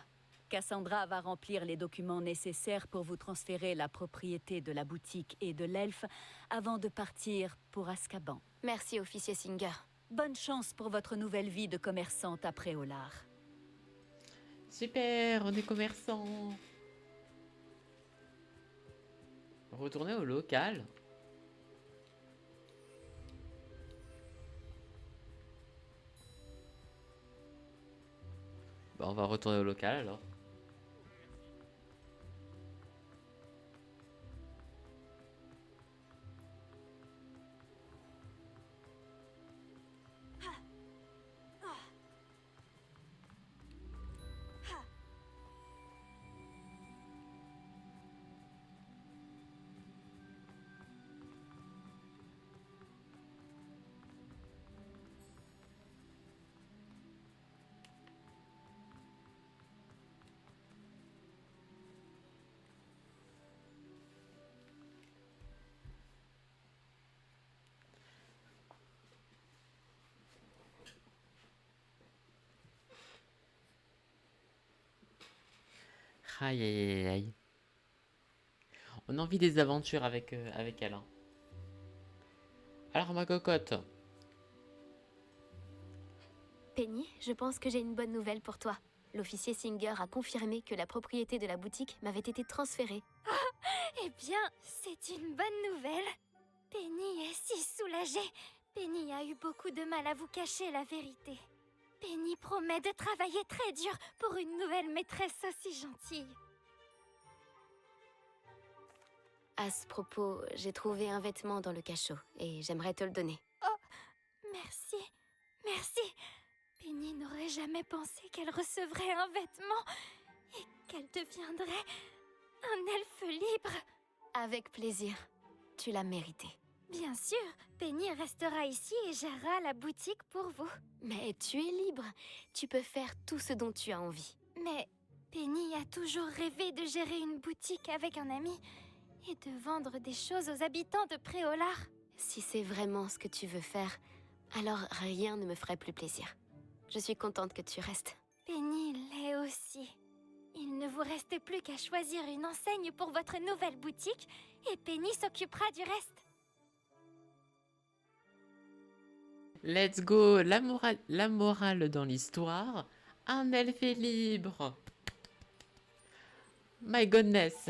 Cassandra va remplir les documents nécessaires pour vous transférer la propriété de la boutique et de l'elfe avant de partir pour Azkaban. Merci, officier Singer. Bonne chance pour votre nouvelle vie de commerçante après Olar. Super, on est commerçants. Retourner au local. Bah, on va retourner au local alors. Aïe, aïe, aïe, aïe. On a envie des aventures avec elle, hein. Alors, ma cocotte. Penny, je pense que j'ai une bonne nouvelle pour toi. L'officier Singer a confirmé que la propriété de la boutique m'avait été transférée. Eh bien, c'est une bonne nouvelle. Penny est si soulagée. Penny a eu beaucoup de mal à vous cacher la vérité. Penny promet de travailler très dur pour une nouvelle maîtresse aussi gentille. À ce propos, j'ai trouvé un vêtement dans le cachot et j'aimerais te le donner. Merci, merci. Penny n'aurait jamais pensé qu'elle recevrait un vêtement et qu'elle deviendrait un elfe libre. Avec plaisir. Tu l'as mérité. Bien sûr, Penny restera ici et gérera la boutique pour vous. Mais tu es libre. Tu peux faire tout ce dont tu as envie. Mais Penny a toujours rêvé de gérer une boutique avec un ami et de vendre des choses aux habitants de Préolard. Si c'est vraiment ce que tu veux faire, alors rien ne me ferait plus plaisir. Je suis contente que tu restes. Penny l'est aussi. Il ne vous reste plus qu'à choisir une enseigne pour votre nouvelle boutique et Penny s'occupera du reste. Let's go. La morale dans l'histoire. Un elfe est libre. My goodness.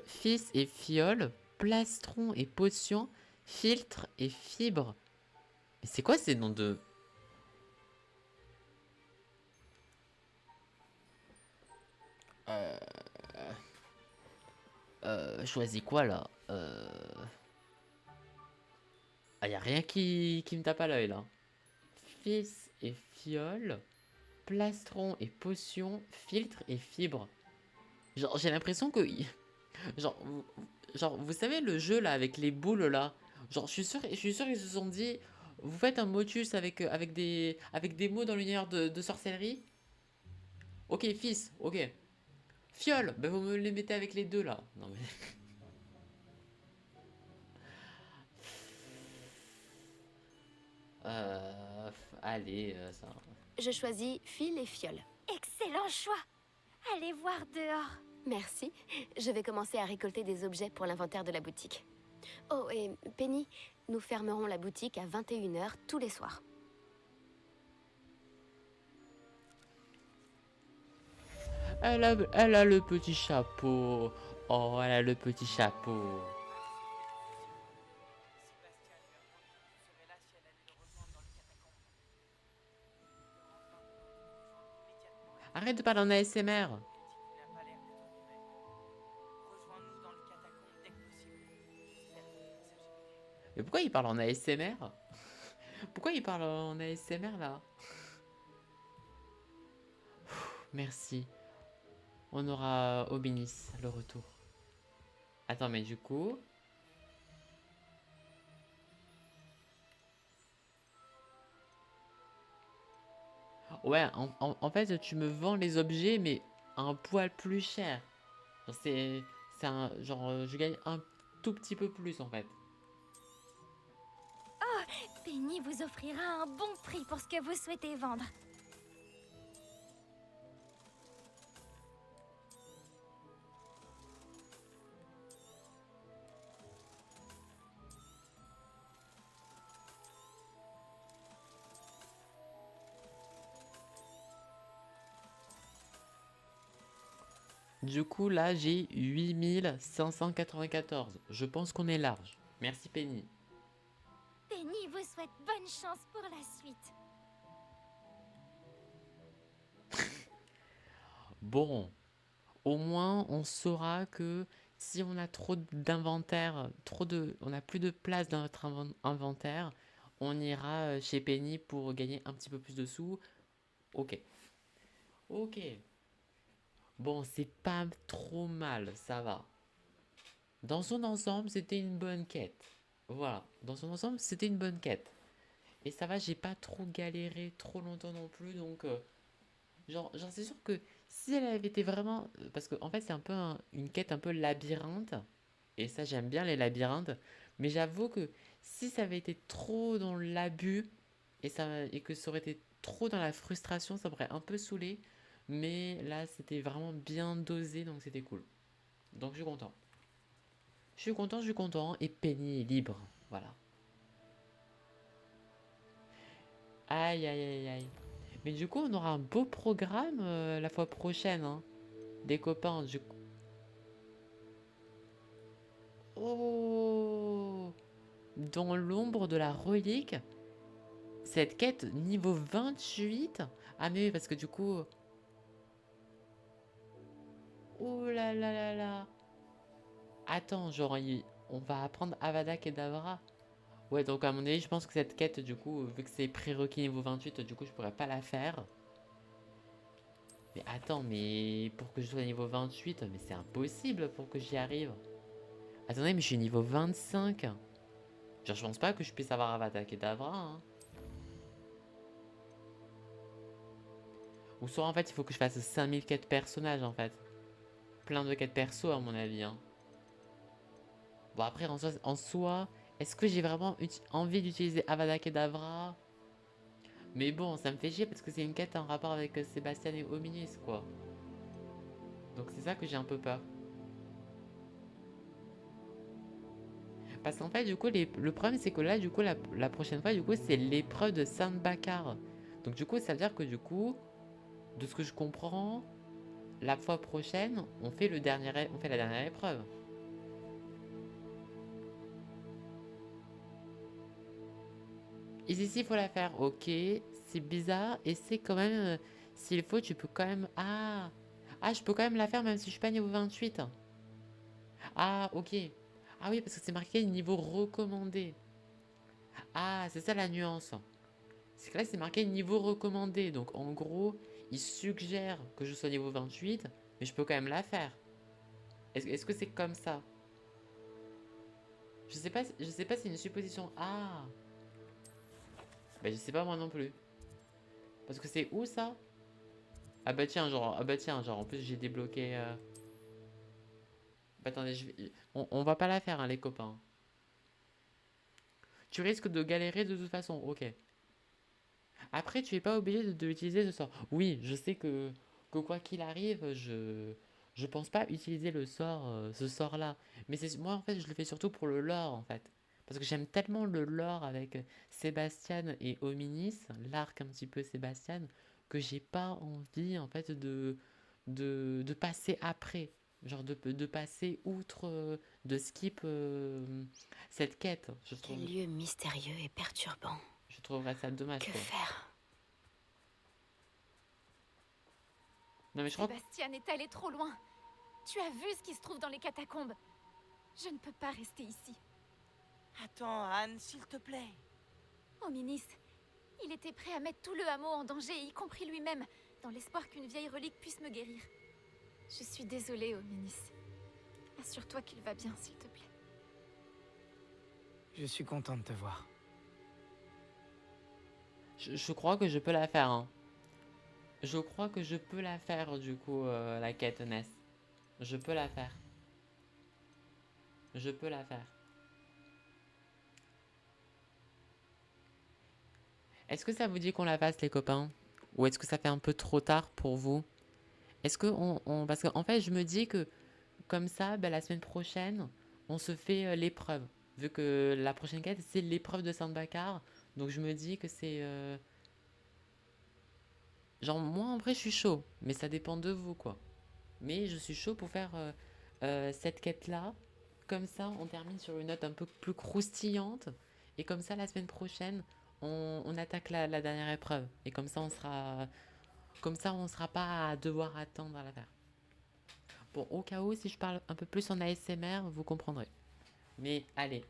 Fils et fiole. Plastron et potion. Filtre et fibre. Mais c'est quoi ces noms de... choisis quoi là? Ah, y a rien qui me tape à l'œil là. Fils et fiole, plastron et potion, filtre et fibre. Genre, j'ai l'impression que. Genre, vous savez le jeu là avec les boules là? Genre, je suis sûr qu'ils se sont dit. Vous faites un motus avec des mots dans l'univers de sorcellerie? Ok, fils, ok. Fiole, ben vous me les mettez avec les deux là. Non mais. Allez, ça. Je choisis fil et fiole. Excellent choix. Allez voir dehors. Merci. Je vais commencer à récolter des objets pour l'inventaire de la boutique. Oh, et Penny, nous fermerons la boutique à 21h tous les soirs. Elle a le petit chapeau. Oh, elle a le petit chapeau. Arrête de parler en ASMR. Mais pourquoi il parle en ASMR? Pourquoi il parle en ASMR là? Merci. On aura Obénis, le retour. Attends, mais du coup... Ouais, en fait, tu me vends les objets, mais un poil plus cher. Genre, je gagne un tout petit peu plus, en fait. Penny vous offrira un bon prix pour ce que vous souhaitez vendre. Du coup, là, j'ai 8594. Je pense qu'on est large. Merci, Penny. Penny vous souhaite bonne chance pour la suite. Bon, au moins, on saura que si on a trop d'inventaire, on n'a plus de place dans notre inventaire, on ira chez Penny pour gagner un petit peu plus de sous. Ok. Ok. Bon, c'est pas trop mal, ça va. Dans son ensemble, c'était une bonne quête. Voilà, dans son ensemble, c'était une bonne quête. Et ça va, j'ai pas trop galéré trop longtemps non plus, donc... genre c'est sûr que si elle avait été vraiment... Parce que en fait, c'est un peu une quête un peu labyrinthe. Et ça, j'aime bien les labyrinthes. Mais j'avoue que si ça avait été trop dans l'abus, et que ça aurait été trop dans la frustration, ça m'aurait un peu saoulé. Mais là, c'était vraiment bien dosé, donc c'était cool. Donc je suis content. Je suis content, je suis content. Et Penny est libre. Voilà. Aïe, aïe, aïe, aïe. Mais du coup, on aura un beau programme la fois prochaine, hein. Des copains, du coup. Oh! Dans l'ombre de la relique, cette quête niveau 28. Ah mais oui, parce que du coup... Oh là là là là. Attends, genre, on va apprendre Avada Kedavra. Ouais, donc à mon avis, je pense que cette quête, du coup, vu que c'est prérequis niveau 28, du coup, je pourrais pas la faire. Mais attends, mais pour que je sois niveau 28, mais c'est impossible pour que j'y arrive. Attendez, mais je suis niveau 25. Genre, je pense pas que je puisse avoir Avada Kedavra, hein. Ou soit, en fait, il faut que je fasse 5000 quêtes personnages, en fait. Plein de quêtes perso, à mon avis, hein. Bon, après, en soi, est-ce que j'ai vraiment envie d'utiliser Avada Kedavra? Mais bon, ça me fait chier parce que c'est une quête en rapport avec Sébastien et Hominis, quoi. Donc c'est ça que j'ai un peu peur. Parce qu'en fait, du coup, le problème, c'est que là, du coup, la prochaine fois, du coup, c'est l'épreuve de Saint-Baccar. Donc du coup, ça veut dire que du coup, de ce que je comprends, la fois prochaine, on fait la dernière épreuve. Ici, il faut la faire. Ok, c'est bizarre. Et c'est quand même... s'il faut, tu peux quand même... Ah! Ah, je peux quand même la faire même si je suis pas niveau 28. Ah, ok. Ah oui, parce que c'est marqué niveau recommandé. Ah, c'est ça la nuance. C'est que là, c'est marqué niveau recommandé. Donc, en gros, il suggère que je sois niveau 28, mais je peux quand même la faire. Est-ce que c'est comme ça? Je sais pas si c'est une supposition. Ah! Bah, je sais pas moi non plus. Parce que c'est où ça? Ah bah tiens, genre, en plus, j'ai débloqué... Bah, attendez, on va pas la faire, hein, les copains. Tu risques de galérer de toute façon, ok. Après, tu es pas obligé de l'utiliser ce sort. Oui, je sais que quoi qu'il arrive, je pense pas utiliser ce sort-là. Mais moi, en fait, je le fais surtout pour le lore, en fait. Parce que j'aime tellement le lore avec Sébastien et Hominis, l'arc un petit peu Sébastien, que j'ai pas envie, en fait, de passer après. Genre de passer outre, de skip cette quête. Quel lieu mystérieux et perturbant. Je trouverais ça dommage, Que quoi. faire? Non, mais je crois que... Sébastien est allé trop loin. Tu as vu ce qui se trouve dans les catacombes. Je ne peux pas rester ici. Attends, Anne, s'il te plaît. Hominis, il était prêt à mettre tout le hameau en danger, y compris lui-même, dans l'espoir qu'une vieille relique puisse me guérir. Je suis désolée, Hominis. Assure-toi qu'il va bien, s'il te plaît. Je suis content de te voir. Je crois que je peux la faire, hein. Je crois que je peux la faire, du coup, la quête Ness. Je peux la faire. Je peux la faire. Est-ce que ça vous dit qu'on la fasse, les copains? Ou est-ce que ça fait un peu trop tard pour vous? Est-ce que Parce qu'en fait, je me dis que, comme ça, ben, la semaine prochaine, on se fait l'épreuve. Vu que la prochaine quête, c'est l'épreuve de Saint-Baccar. Donc je me dis que c'est... Genre, moi, en vrai, je suis chaud. Mais ça dépend de vous, quoi. Mais je suis chaud pour faire cette quête-là. Comme ça, on termine sur une note un peu plus croustillante. Et comme ça, la semaine prochaine, on attaque la dernière épreuve. Et comme ça, on sera pas à devoir attendre à la faire. Bon, au cas où, si je parle un peu plus en ASMR, vous comprendrez. Mais allez.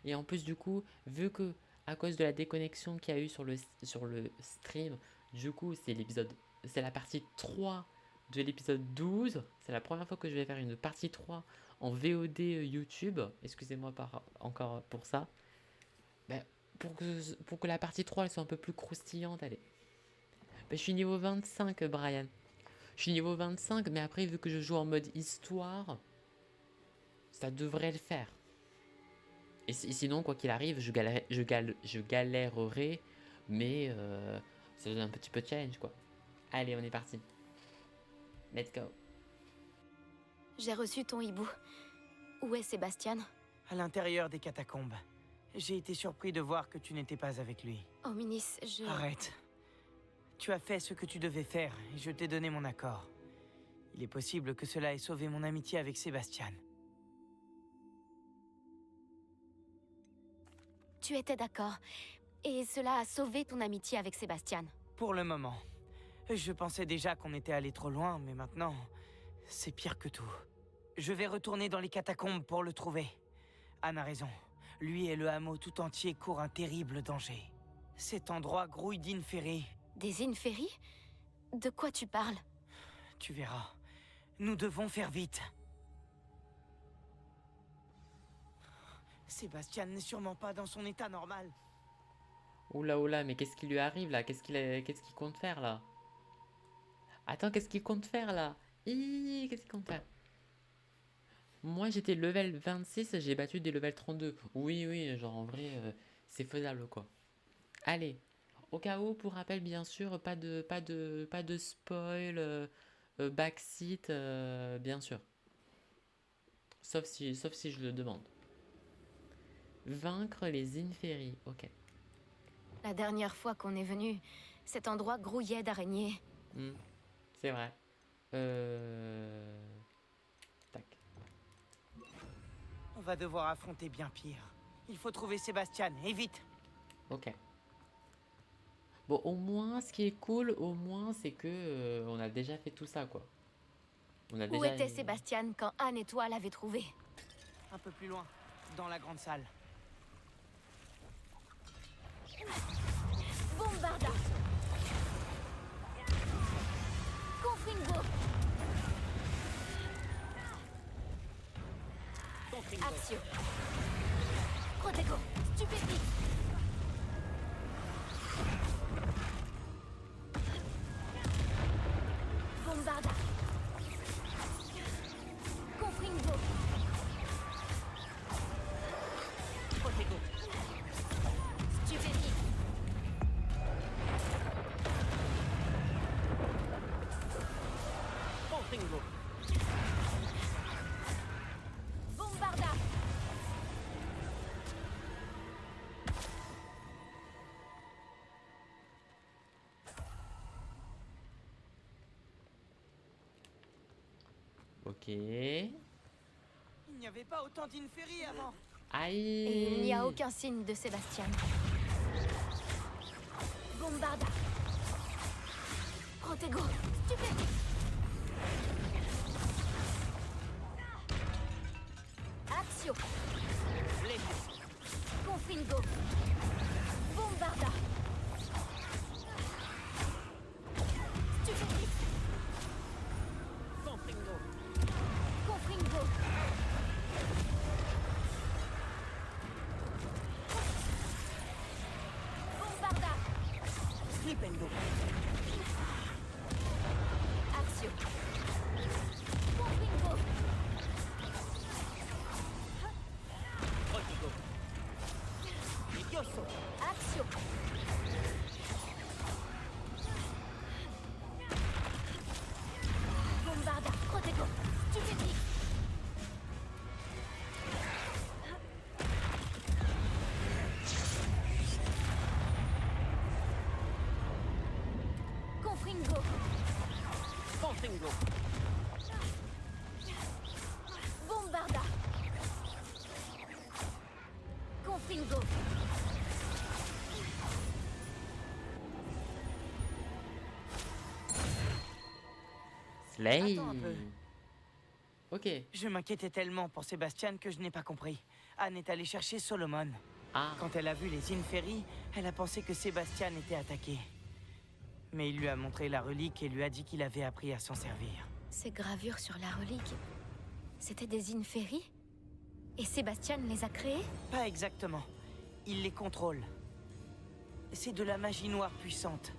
Et en plus, du coup, vu que, à cause de la déconnexion qu'il y a eu sur le stream, du coup, c'est la partie 3 de l'épisode 12. C'est la première fois que je vais faire une partie 3 en VOD YouTube. Excusez-moi encore pour ça. Ben, pour que la partie 3 elle soit un peu plus croustillante, allez. Ben, je suis niveau 25, Brian. Je suis niveau 25, mais après, vu que je joue en mode histoire, ça devrait le faire. Et sinon, quoi qu'il arrive, je galérerai, mais ça donne un petit peu de challenge, quoi. Allez, on est parti. Let's go. J'ai reçu ton hibou. Où est Sébastien? À l'intérieur des catacombes. J'ai été surpris de voir que tu n'étais pas avec lui. Oh, Minis, Arrête. Tu as fait ce que tu devais faire et je t'ai donné mon accord. Il est possible que cela ait sauvé mon amitié avec Sébastien. Tu étais d'accord. Et cela a sauvé ton amitié avec Sébastien. Pour le moment. Je pensais déjà qu'on était allé trop loin, mais maintenant, c'est pire que tout. Je vais retourner dans les catacombes pour le trouver. Anne a raison. Lui et le hameau tout entier courent un terrible danger. Cet endroit grouille d'inféries. Des inféries? De quoi tu parles? Tu verras. Nous devons faire vite. Sébastien n'est sûrement pas dans son état normal. Oula, mais qu'est-ce qui lui arrive là? Qu'est-ce qu'il compte faire là? Attends, qu'est-ce qu'il compte faire là? Qu'est-ce qu'il compte faire? Moi j'étais level 26, j'ai battu des level 32. Oui, genre en vrai, c'est faisable quoi. Allez, au cas où, pour rappel, bien sûr, pas de spoil, backseat, bien sûr. Sauf si je le demande. Vaincre les inféries, ok. La dernière fois qu'on est venu, cet endroit grouillait d'araignées. C'est vrai. Tac. On va devoir affronter bien pire. Il faut trouver Sébastien, et vite. Ok. Bon, au moins, ce qui est cool, au moins, c'est que on a déjà fait tout ça, quoi. On a Où déjà... était Sébastien quand Anne et toi l'avez trouvé? Un peu plus loin, dans la grande salle. Bombarda! Confringo! Axio! Protego! Stupéfie! Bombarda! Confringo! Protego! Stupéfie! Confringo! Bombarda! Ok. Il n'y avait pas autant d'inféries avant. Aïe. Et il n'y a aucun signe de Sébastien. Bombarda! Protego! Stupéfie! Axio! Confringo! Bombarda! Stupéfie! Confringo! Confringo! Bombarda! Flipendo! Axio! Confringo! Protego! Idioso! Axio! Bombarda! Protego! Stupéfie! Confringo! Confringo! Bombarda! Confringo! Slay. Attends un peu. Ok. Je m'inquiétais tellement pour Sébastien que je n'ai pas compris. Anne est allée chercher Solomon. Ah. Quand elle a vu les inféries, elle a pensé que Sébastien était attaqué. Mais il lui a montré la relique et lui a dit qu'il avait appris à s'en servir. Ces gravures sur la relique, c'était des inféries? Et Sébastien les a créées? Pas exactement. Il les contrôle. C'est de la magie noire puissante.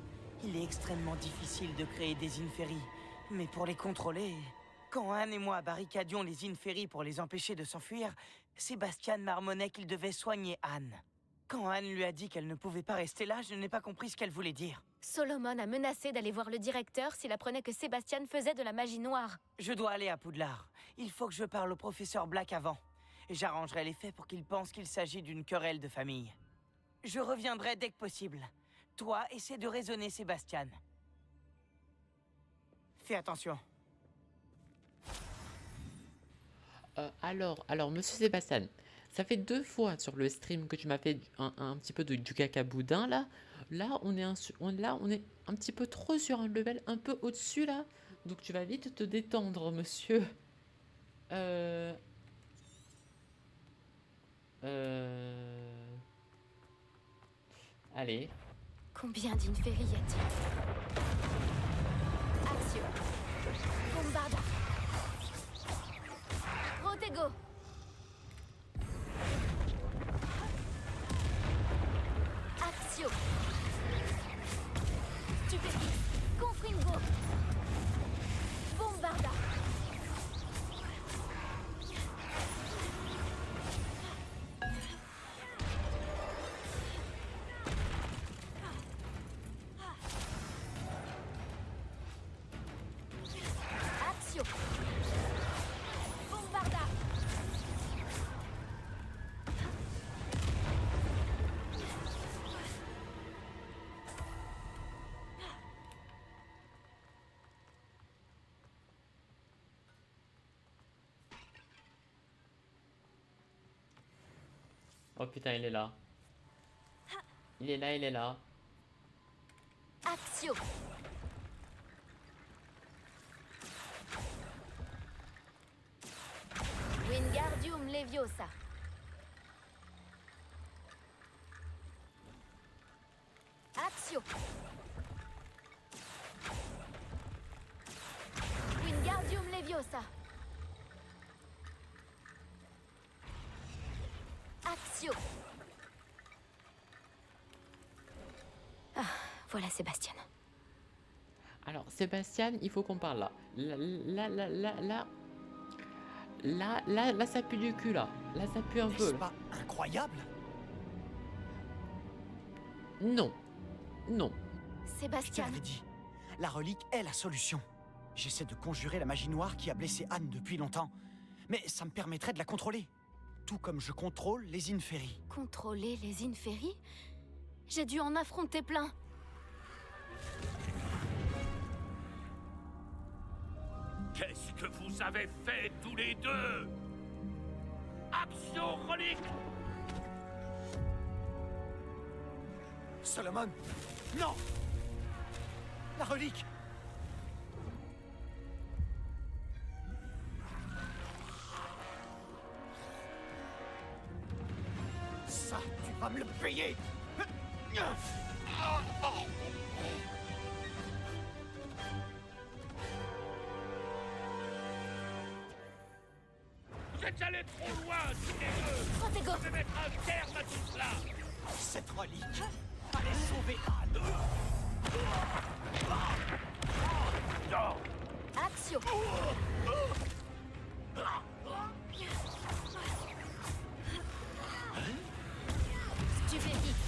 Il est extrêmement difficile de créer des inféries. Mais pour les contrôler... Quand Anne et moi barricadions les inféries pour les empêcher de s'enfuir, Sébastien marmonnait qu'il devait soigner Anne. Quand Anne lui a dit qu'elle ne pouvait pas rester là, je n'ai pas compris ce qu'elle voulait dire. Solomon a menacé d'aller voir le directeur s'il apprenait que Sébastien faisait de la magie noire. Je dois aller à Poudlard. Il faut que je parle au professeur Black avant. Et j'arrangerai les faits pour qu'il pense qu'il s'agit d'une querelle de famille. Je reviendrai dès que possible. Toi, essaie de raisonner Sébastien. Fais attention. Alors, monsieur Sébastien, ça fait 2 fois sur le stream que tu m'as fait un petit peu du caca boudin là. Là, on est un petit peu trop sur un level un peu au-dessus là. Donc tu vas vite te détendre, monsieur. Allez. Combien d'Inferi y a-t-il? Axio. Bombarda. Protego. Axio. Stupéfix. Confringo. Bombarda. Axio. Bombarda. Oh putain, il est là. Il est là, il est là. Axio. Wingardium Leviosa. Axio. Wingardium Leviosa. Axio. Ah, voilà Sébastien. Alors, Sébastien, il faut qu'on parle là. Là, ça pue du cul là. Là, ça pue un peu. N'est-ce pas incroyable? Non. Non. Je te Sébastien. l'avais dit, la relique est la solution. J'essaie de conjurer la magie noire qui a blessé Anne depuis longtemps, mais ça me permettrait de la contrôler. Tout comme je contrôle les Inferi. Contrôler les Inferi? J'ai dû en affronter plein. Qu'est-ce que vous avez fait tous les deux? Action relique! Solomon! Non! La relique! Ça, tu vas me le payer! Vous êtes allés trop loin, tous les deux! Protego. Je vais mettre un terme à tout cela! Cette relique allait sauver Anne! Non! Axio. Stupéfix.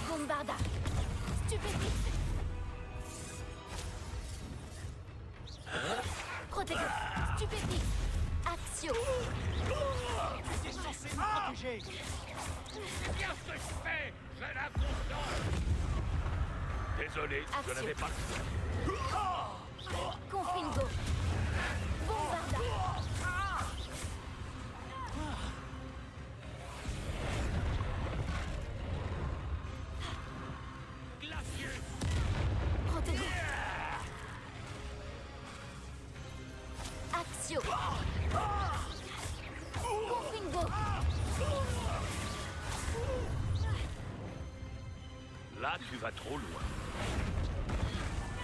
Bombarda. Stupéfix. Protego. Stupéfix. Axio. Tu es censé nous protéger! C'est bien ce que je fais! Je la conscience! Désolé, je Action. n'avais pas... Confringo. Bombarda. Glacius! Protego. Axio. Confringo. Là, tu vas trop loin.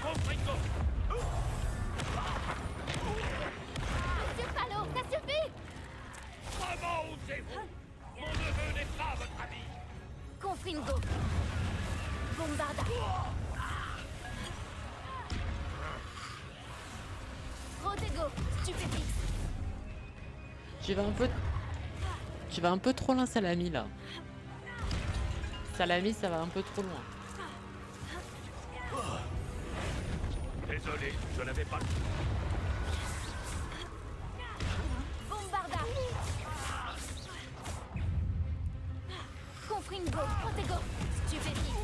Confringo! Monsieur Palo, ça suffit. Comment osez-vous? Mon neveu n'est pas votre ami! Confringo. Bombarda. Protego. Stupéfix. Tu vas un peu trop loin, Salami là. Salami, ça va un peu trop loin. Désolé, je n'avais pas... Bombarda. Confringo, Protego, Stupéfie.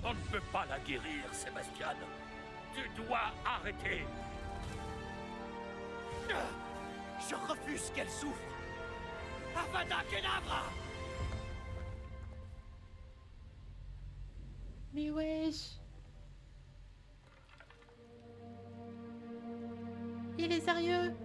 On ne peut pas la guérir, Sébastien. Tu dois arrêter. Je refuse qu'elle souffre. Avada Kedavra! Mais wesh. Il est sérieux?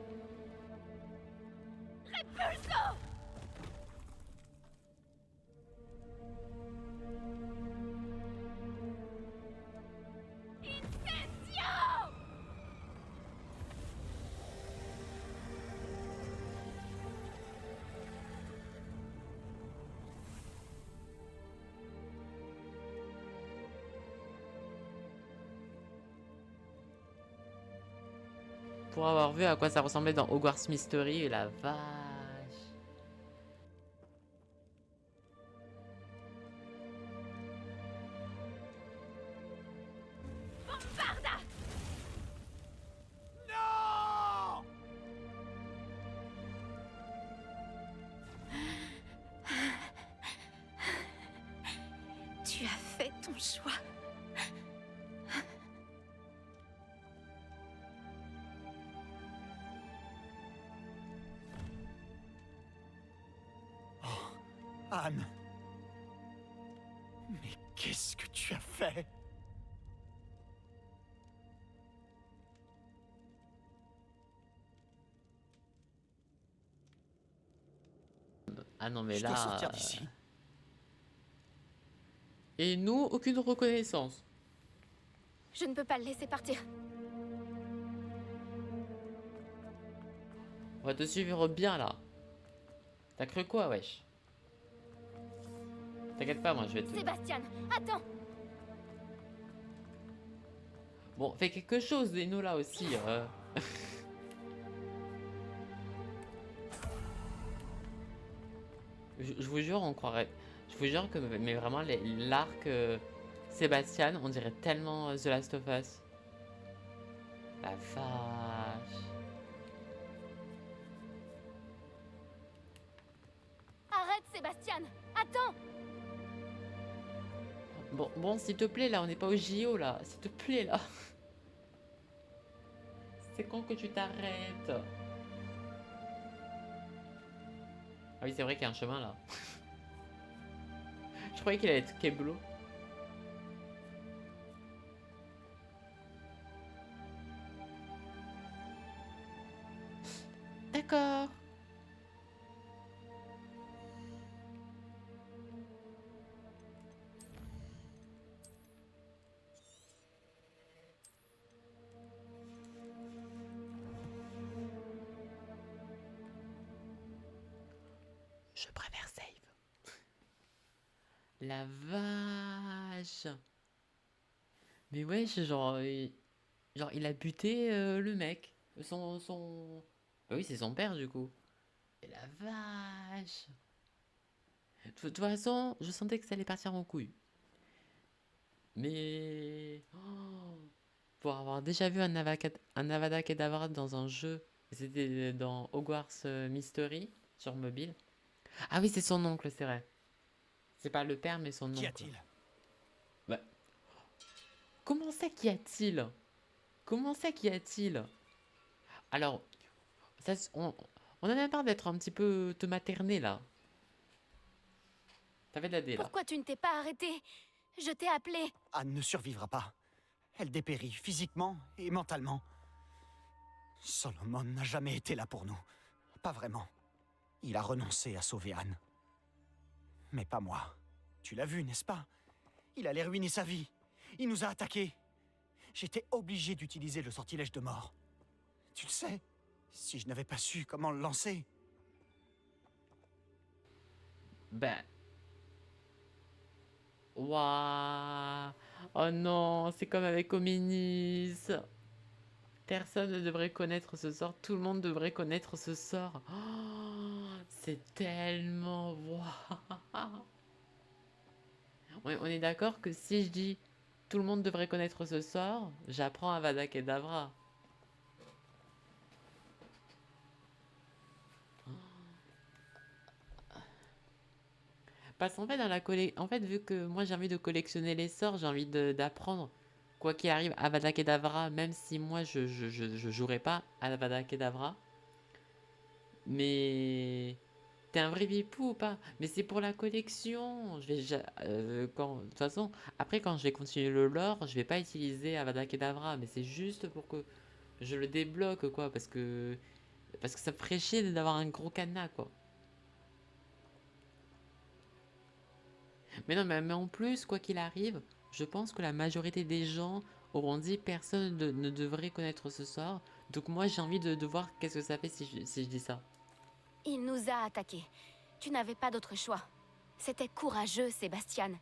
Pour avoir vu à quoi ça ressemblait dans Hogwarts Mystery, la vache. Non! Tu as fait ton choix. Anne. Mais qu'est-ce que tu as fait? Ah non mais Je dois là... sortir d'ici. Et nous, aucune reconnaissance. Je ne peux pas le laisser partir. On va te suivre bien là. T'as cru quoi, wesh? T'inquiète pas, moi je vais te... Sébastien, attends. Bon, fais quelque chose, et nous là aussi. Je vous jure, on croirait... Je vous jure que... Mais vraiment, l'arc Sébastien, on dirait tellement The Last of Us. La vache. Arrête, Sébastien. Attends. Bon, s'il te plaît, là, on n'est pas au JO, là. S'il te plaît, là. C'est quand que tu t'arrêtes? Ah oui, c'est vrai qu'il y a un chemin, là. Je croyais qu'il allait être Keblo. D'accord. Je préfère save. La vache. Mais ouais, genre il a buté le mec. Bah oui, c'est son père du coup. Et la vache. De toute façon, je sentais que ça allait partir en couille. Mais... oh, pour avoir déjà vu un Avada Kedavra dans un jeu, c'était dans Hogwarts Mystery sur mobile. Ah oui, c'est son oncle, c'est vrai. C'est pas le père, mais son oncle. Qu'y a-t-il? Bah. Comment ça qu'y a-t-il? Comment ça qu'y a-t-il? Alors, ça, on en a marre d'être un petit peu te materner là. T'avais de la dé là. Pourquoi tu ne t'es pas arrêté? Je t'ai appelé. Anne ne survivra pas. Elle dépérit physiquement et mentalement. Solomon n'a jamais été là pour nous. Pas vraiment. Il a renoncé à sauver Anne. Mais pas moi. Tu l'as vu, n'est-ce pas? Il allait ruiner sa vie. Il nous a attaqués. J'étais obligé d'utiliser le sortilège de mort. Tu le sais, si je n'avais pas su comment le lancer... Ben... Waouh. Oh non, c'est comme avec Ominis. Personne ne devrait connaître ce sort. Tout le monde devrait connaître ce sort. Oh, C'est tellement... Waouh. On est d'accord que si je dis tout le monde devrait connaître ce sort, j'apprends Avada Kedavra. Parce qu'en fait, en fait, vu que moi j'ai envie de collectionner les sorts, j'ai envie d'apprendre, quoi qu'il arrive, Avada Kedavra, même si moi je jouerai pas à Avada Kedavra. Mais t'es un vrai Vipou ou pas? Mais c'est pour la collection. De toute façon, après quand je vais continuer le lore, je vais pas utiliser Avada Kedavra, mais c'est juste pour que je le débloque quoi, parce que ça me ferait chier d'avoir un gros cadenas quoi. Mais non, mais en plus, quoi qu'il arrive, je pense que la majorité des gens auront dit personne ne devrait connaître ce sort. Donc moi j'ai envie de voir qu'est-ce que ça fait si je dis ça. Il nous a attaqués. Tu n'avais pas d'autre choix. C'était courageux, Sébastien.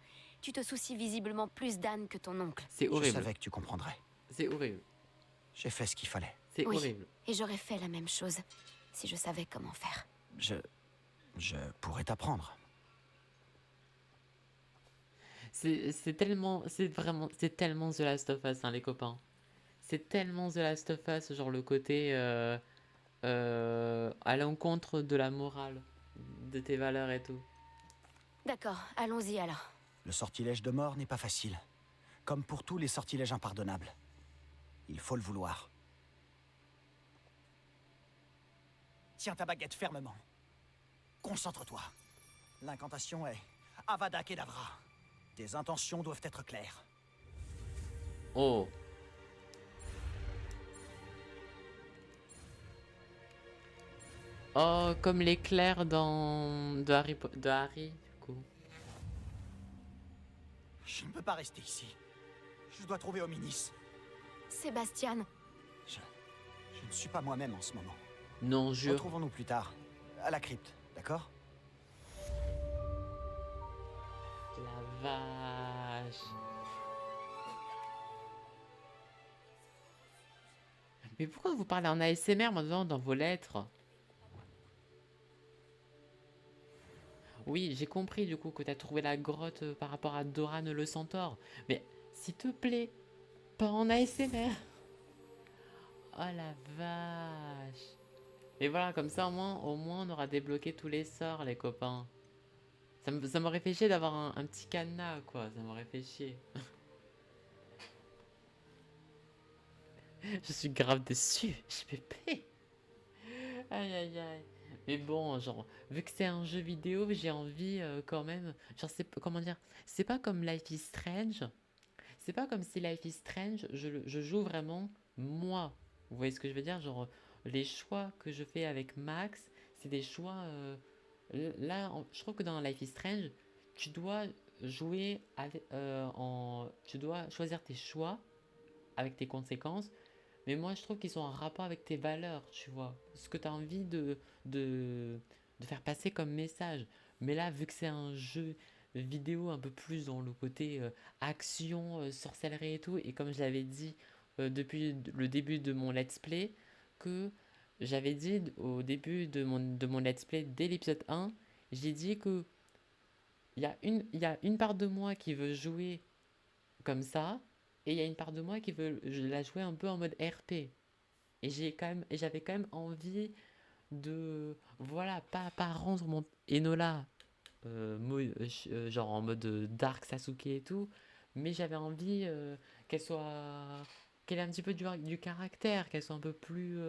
Tu te soucies visiblement plus d'Anne que ton oncle. C'est Je horrible. savais que tu comprendrais. C'est horrible. J'ai fait ce qu'il fallait. C'est Oui. horrible. Et j'aurais fait la même chose si je savais comment faire. Je pourrais t'apprendre. C'est tellement, c'est tellement The Last of Us, hein, les copains. C'est tellement The Last of Us, genre le côté à l'encontre de la morale, de tes valeurs et tout. D'accord, allons-y alors. Le sortilège de mort n'est pas facile. Comme pour tous les sortilèges impardonnables. Il faut le vouloir. Tiens ta baguette fermement. Concentre-toi. L'incantation est Avada Kedavra. Tes intentions doivent être claires. Oh. Oh, comme l'éclair de Harry, du coup. Je ne peux pas rester ici. Je dois trouver Hominis. Sébastien, Je ne suis pas moi-même en ce moment. Non, jure. Retrouvons-nous plus tard. À la crypte, d'accord? La vache. Mais pourquoi vous parlez en ASMR maintenant dans vos lettres? Oui, j'ai compris du coup que t'as trouvé la grotte par rapport à Doran le centaure. Mais s'il te plaît, pas en ASMR. Oh la vache. Et voilà, comme ça au moins on aura débloqué tous les sorts les copains. Ça m'aurait fait chier d'avoir un petit cadenas quoi, ça m'aurait fait chier. Je suis grave déçu, JPP. Aïe aïe aïe. Mais bon, genre, vu que c'est un jeu vidéo, j'ai envie quand même. Genre, comment dire? C'est pas comme Life is Strange. C'est pas comme si Life is Strange, je joue vraiment moi. Vous voyez ce que je veux dire? Genre, les choix que je fais avec Max, c'est des choix. Là, je trouve que dans Life is Strange, tu dois jouer tu dois choisir tes choix avec tes conséquences. Mais moi, je trouve qu'ils sont en rapport avec tes valeurs, tu vois. Ce que tu as envie de, de faire passer comme message. Mais là, vu que c'est un jeu vidéo un peu plus dans le côté action, sorcellerie et tout, et comme je l'avais dit depuis le début de mon let's play, que j'avais dit au début de mon let's play, dès l'épisode 1, j'ai dit que il y a une part de moi qui veut jouer comme ça, et il y a une part de moi qui veut la jouer un peu en mode RP. Et j'avais quand même envie de, voilà, pas rendre mon Enola genre en mode Dark Sasuke et tout, mais j'avais envie qu'elle soit, qu'elle ait un petit peu du caractère, qu'elle soit un peu plus,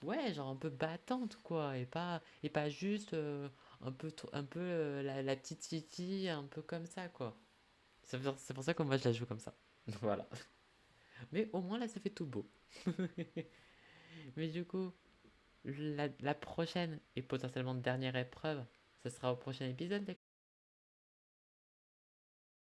ouais, genre un peu battante quoi, et pas juste un peu la petite Titi, un peu comme ça quoi. C'est pour ça que moi je la joue comme ça. Voilà. Mais au moins là ça fait tout beau. Mais du coup, la prochaine et potentiellement dernière épreuve, ce sera au prochain épisode.